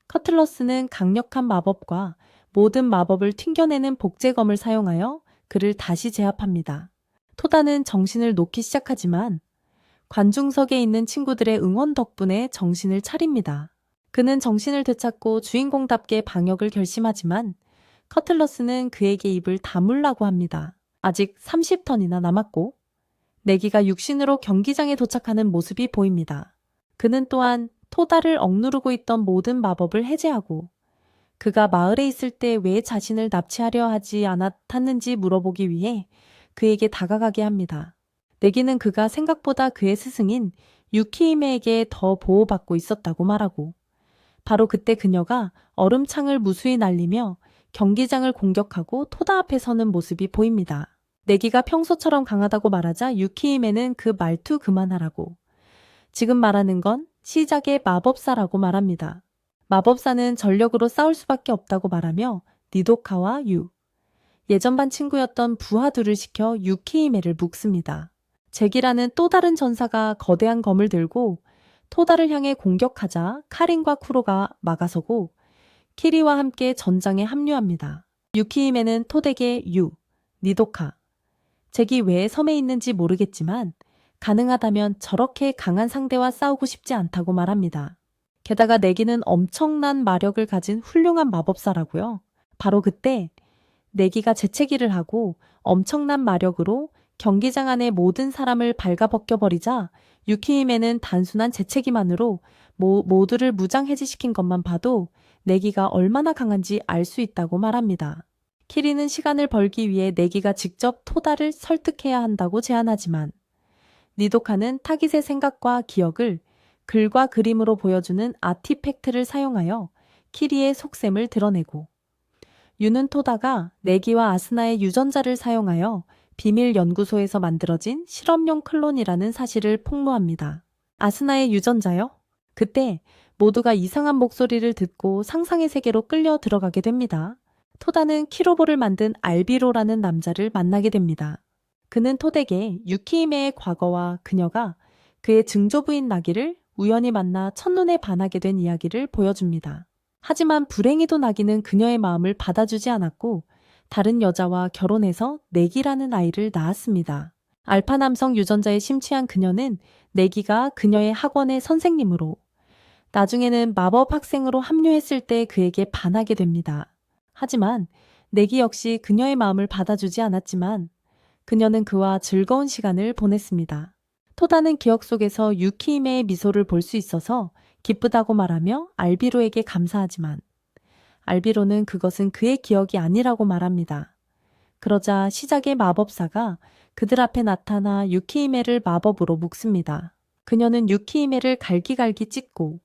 커틀러스는 강력한 마법과 모든 마법을 튕겨내는 복제검을 사용하여 그를 다시 제압합니다. 토다는 정신을 놓기 시작하지만 관중석에 있는 친구들의 응원 덕분에 정신을 차립니다. 그는 정신을 되찾고 주인공답게 방역을 결심하지만 커틀러스는 그에게 입을 다물라고 합니다. 아직 30턴이나 남았고 내기가 육신으로 경기장에 도착하는 모습이 보입니다. 그는 또한 토다를 억누르고 있던 모든 마법을 해제하고 그가 마을에 있을 때 왜 자신을 납치하려 하지 않았는지 물어보기 위해 그에게 다가가게 합니다. 내기는 그가 생각보다 그의 스승인 유키히메에게 더 보호받고 있었다고 말하고, 바로 그때 그녀가 얼음창을 무수히 날리며 경기장을 공격하고 토다 앞에 서는 모습이 보입니다. 내기가 평소처럼 강하다고 말하자 유키히메는 그 말투 그만하라고, 지금 말하는 건 시작의 마법사라고 말합니다. 마법사는 전력으로 싸울 수밖에 없다고 말하며 니도카와 예전 반 친구였던 부하 둘을 시켜 유키히메를 묶습니다. 잭이라는 또 다른 전사가 거대한 검을 들고 토다를 향해 공격하자 카린과 쿠로가 막아서고 키리와 함께 전장에 합류합니다. 유키히메는 토덱의 니도카, 잭이 왜 섬에 있는지 모르겠지만 가능하다면 저렇게 강한 상대와 싸우고 싶지 않다고 말합니다. 게다가 내기는 엄청난 마력을 가진 훌륭한 마법사라고요. 바로 그때 내기가 재채기를 하고 엄청난 마력으로 경기장 안의 모든 사람을 발가벗겨버리자 유키히메는 단순한 재채기만으로 모두를 무장해제시킨 것만 봐도 내기가 얼마나 강한지 알 수 있다고 말합니다. 키리는 시간을 벌기 위해 내기가 직접 토다를 설득해야 한다고 제안하지만 니도카는 타깃의 생각과 기억을 글과 그림으로 보여주는 아티팩트를 사용하여 키리의 속셈을 드러내고, 유는 토다가 내기와 아스나의 유전자를 사용하여 비밀 연구소에서 만들어진 실험용 클론이라는 사실을 폭로합니다. 아스나의 유전자요? 그때 모두가 이상한 목소리를 듣고 상상의 세계로 끌려 들어가게 됩니다. 토다는 키로보를 만든 알비로라는 남자를 만나게 됩니다. 그는 토덱에 유키히메의 과거와 그녀가 그의 증조부인 나기를 우연히 만나 첫눈에 반하게 된 이야기를 보여줍니다. 하지만 불행히도 나기는 그녀의 마음을 받아주지 않았고 다른 여자와 결혼해서 내기라는 아이를 낳았습니다. 알파 남성 유전자에 심취한 그녀는 내기가 그녀의 학원의 선생님으로, 나중에는 마법 학생으로 합류했을 때 그에게 반하게 됩니다. 하지만 내기 역시 그녀의 마음을 받아주지 않았지만 그녀는 그와 즐거운 시간을 보냈습니다. 토다는 기억 속에서 유키히메의 미소를 볼 수 있어서 기쁘다고 말하며 알비로에게 감사하지만 알비로는 그것은 그의 기억이 아니라고 말합니다. 그러자 시작의 마법사가 그들 앞에 나타나 유키히메를 마법으로 묶습니다. 그녀는 유키히메를 갈기갈기 찢고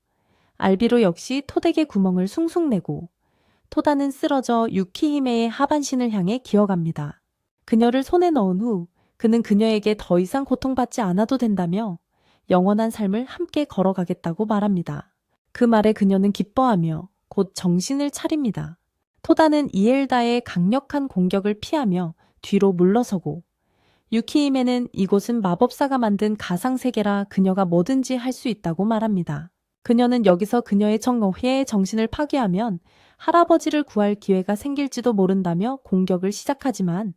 알비로 역시 토덱의 구멍을 숭숭 내고 토다는 쓰러져 유키히메의 하반신을 향해 기어갑니다. 그녀를 손에 넣은 후 그는 그녀에게 더 이상 고통받지 않아도 된다며 영원한 삶을 함께 걸어가겠다고 말합니다. 그 말에 그녀는 기뻐하며 곧 정신을 차립니다. 토다는 이엘다의 강력한 공격을 피하며 뒤로 물러서고, 유키히메는 이곳은 마법사가 만든 가상세계라 그녀가 뭐든지 할 수 있다고 말합니다. 그녀는 여기서 그녀의 정의의 정신을 파괴하면 할아버지를 구할 기회가 생길지도 모른다며 공격을 시작하지만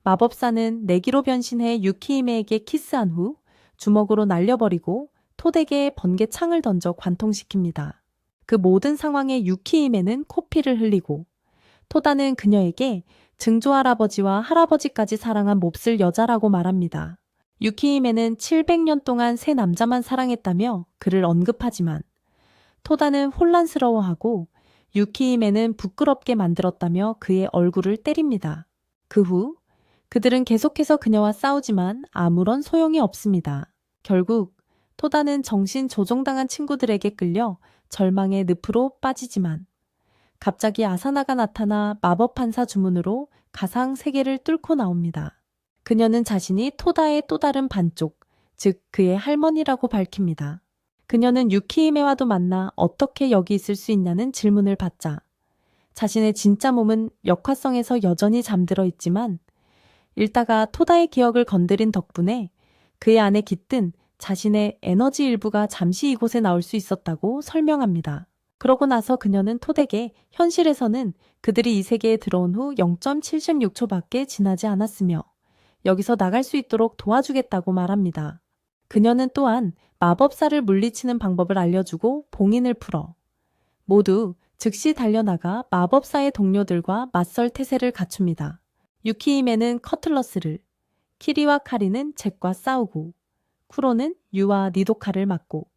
마법사는 내기로 변신해 유키히메에게 키스한 후 주먹으로 날려버리고 토덱에 번개창을 던져 관통시킵니다. 그 모든 상황에 유키히메는 코피를 흘리고 토다는 그녀에게 증조할아버지와 할아버지까지 사랑한 몹쓸 여자라고 말합니다. 유키히메는 700년 동안 세 남자만 사랑했다며 그를 언급하지만 토다는 혼란스러워하고 유키히메는 부끄럽게 만들었다며 그의 얼굴을 때립니다. 그 후 그들은 계속해서 그녀와 싸우지만 아무런 소용이 없습니다. 결국 토다는 정신 조종당한 친구들에게 끌려 절망의 늪으로 빠지지만 갑자기 아사나가 나타나 마법판사 주문으로 가상 세계를 뚫고 나옵니다. 그녀는 자신이 토다의 또 다른 반쪽, 즉 그의 할머니라고 밝힙니다. 그녀는 유키히메와도 만나 어떻게 여기 있을 수 있냐는 질문을 받자 자신의 진짜 몸은 역화성에서 여전히 잠들어 있지만 읽다가 토다의 기억을 건드린 덕분에 그의 안에 깃든 자신의 에너지 일부가 잠시 이곳에 나올 수 있었다고 설명합니다. 그러고 나서 그녀는 토덱에 현실에서는 그들이 이 세계에 들어온 후 0.76초밖에 지나지 않았으며 여기서 나갈 수 있도록 도와주겠다고 말합니다. 그녀는 또한 마법사를 물리치는 방법을 알려주고 봉인을 풀어 모두 즉시 달려나가 마법사의 동료들과 맞설 태세를 갖춥니다. 유키히메는 커틀러스를, 키리와 카리는 잭과 싸우고, 쿠로는 유와 니도카를 막고,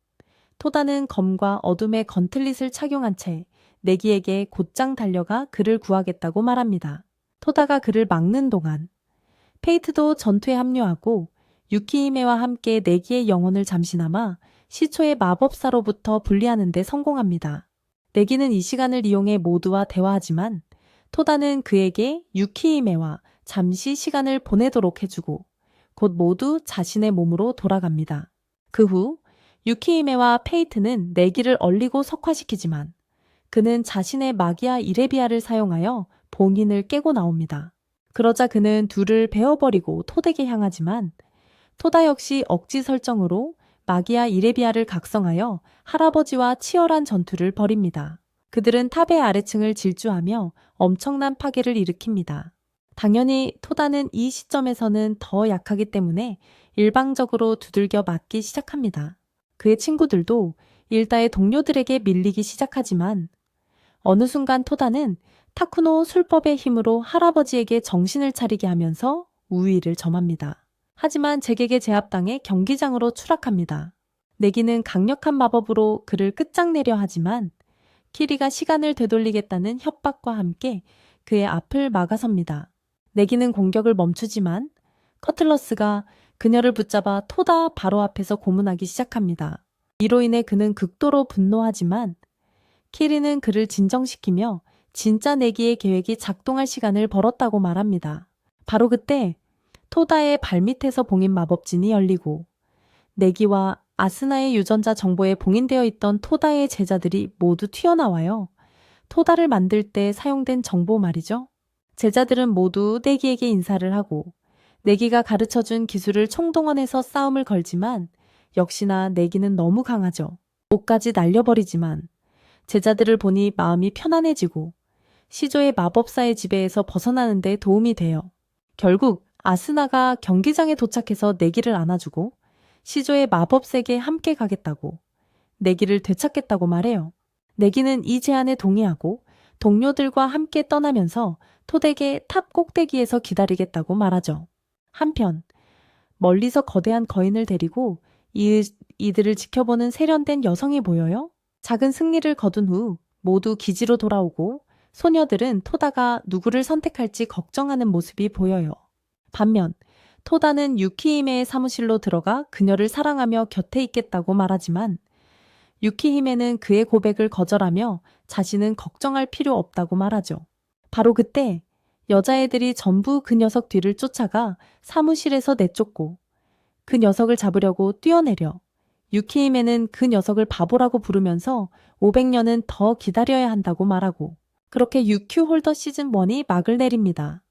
토다는 검과 어둠의 건틀릿을 착용한 채 내기에게 곧장 달려가 그를 구하겠다고 말합니다. 토다가 그를 막는 동안 페이트도 전투에 합류하고 유키히메와 함께 내기의 영혼을 잠시나마 시초의 마법사로부터 분리하는 데 성공합니다. 내기는 이 시간을 이용해 모두와 대화하지만 토다는 그에게 유키히메와 잠시 시간을 보내도록 해주고 곧 모두 자신의 몸으로 돌아갑니다. 그 후 유키히메와 페이트는 내기를 얼리고 석화시키지만 그는 자신의 마기아 이레비아를 사용하여 봉인을 깨고 나옵니다. 그러자 그는 둘을 베어버리고 토덱에 향하지만 토다 역시 억지 설정으로 마기아 이레비아를 각성하여 할아버지와 치열한 전투를 벌입니다. 그들은 탑의 아래층을 질주하며 엄청난 파괴를 일으킵니다. 당연히 토다는 이 시점에서는 더 약하기 때문에 일방적으로 두들겨 맞기 시작합니다. 그의 친구들도 일다의 동료들에게 밀리기 시작하지만 어느 순간 토다는 타쿠노 술법의 힘으로 할아버지에게 정신을 차리게 하면서 우위를 점합니다. 하지만 제게게 제압당해 경기장으로 추락합니다. 내기는 강력한 마법으로 그를 끝장내려 하지만 키리가 시간을 되돌리겠다는 협박과 함께 그의 앞을 막아섭니다. 내기는 공격을 멈추지만 커틀러스가 그녀를 붙잡아 토다 바로 앞에서 고문하기 시작합니다. 이로 인해 그는 극도로 분노하지만 키리는 그를 진정시키며 진짜 내기의 계획이 작동할 시간을 벌었다고 말합니다. 바로 그때 토다의 발밑에서 봉인 마법진이 열리고 내기와 아스나의 유전자 정보에 봉인되어 있던 토다의 제자들이 모두 튀어나와요. 토다를 만들 때 사용된 정보 말이죠. 제자들은 모두 내기에게 인사를 하고 내기가 가르쳐준 기술을 총동원해서 싸움을 걸지만 역시나 내기는 너무 강하죠. 옷까지 날려버리지만 제자들을 보니 마음이 편안해지고 시조의 마법사의 지배에서 벗어나는 데 도움이 돼요. 결국 아스나가 경기장에 도착해서 내기를 안아주고 시조의 마법색에 함께 가겠다고 내기를 되찾겠다고 말해요. 내기는 이 제안에 동의하고 동료들과 함께 떠나면서 토덱의 탑 꼭대기에서 기다리겠다고 말하죠. 한편 멀리서 거대한 거인을 데리고 이들을 지켜보는 세련된 여성이 보여요. 작은 승리를 거둔 후 모두 기지로 돌아오고 소녀들은 토다가 누구를 선택할지 걱정하는 모습이 보여요. 반면 토다는 유키히메의 사무실로 들어가 그녀를 사랑하며 곁에 있겠다고 말하지만 유키히메는 그의 고백을 거절하며 자신은 걱정할 필요 없다고 말하죠. 바로 그때 여자애들이 전부 그 녀석 뒤를 쫓아가 사무실에서 내쫓고 그 녀석을 잡으려고 뛰어내려 유키히메는 그 녀석을 바보라고 부르면서 500년은 더 기다려야 한다고 말하고 그렇게 유큐 홀더 시즌 1이 막을 내립니다.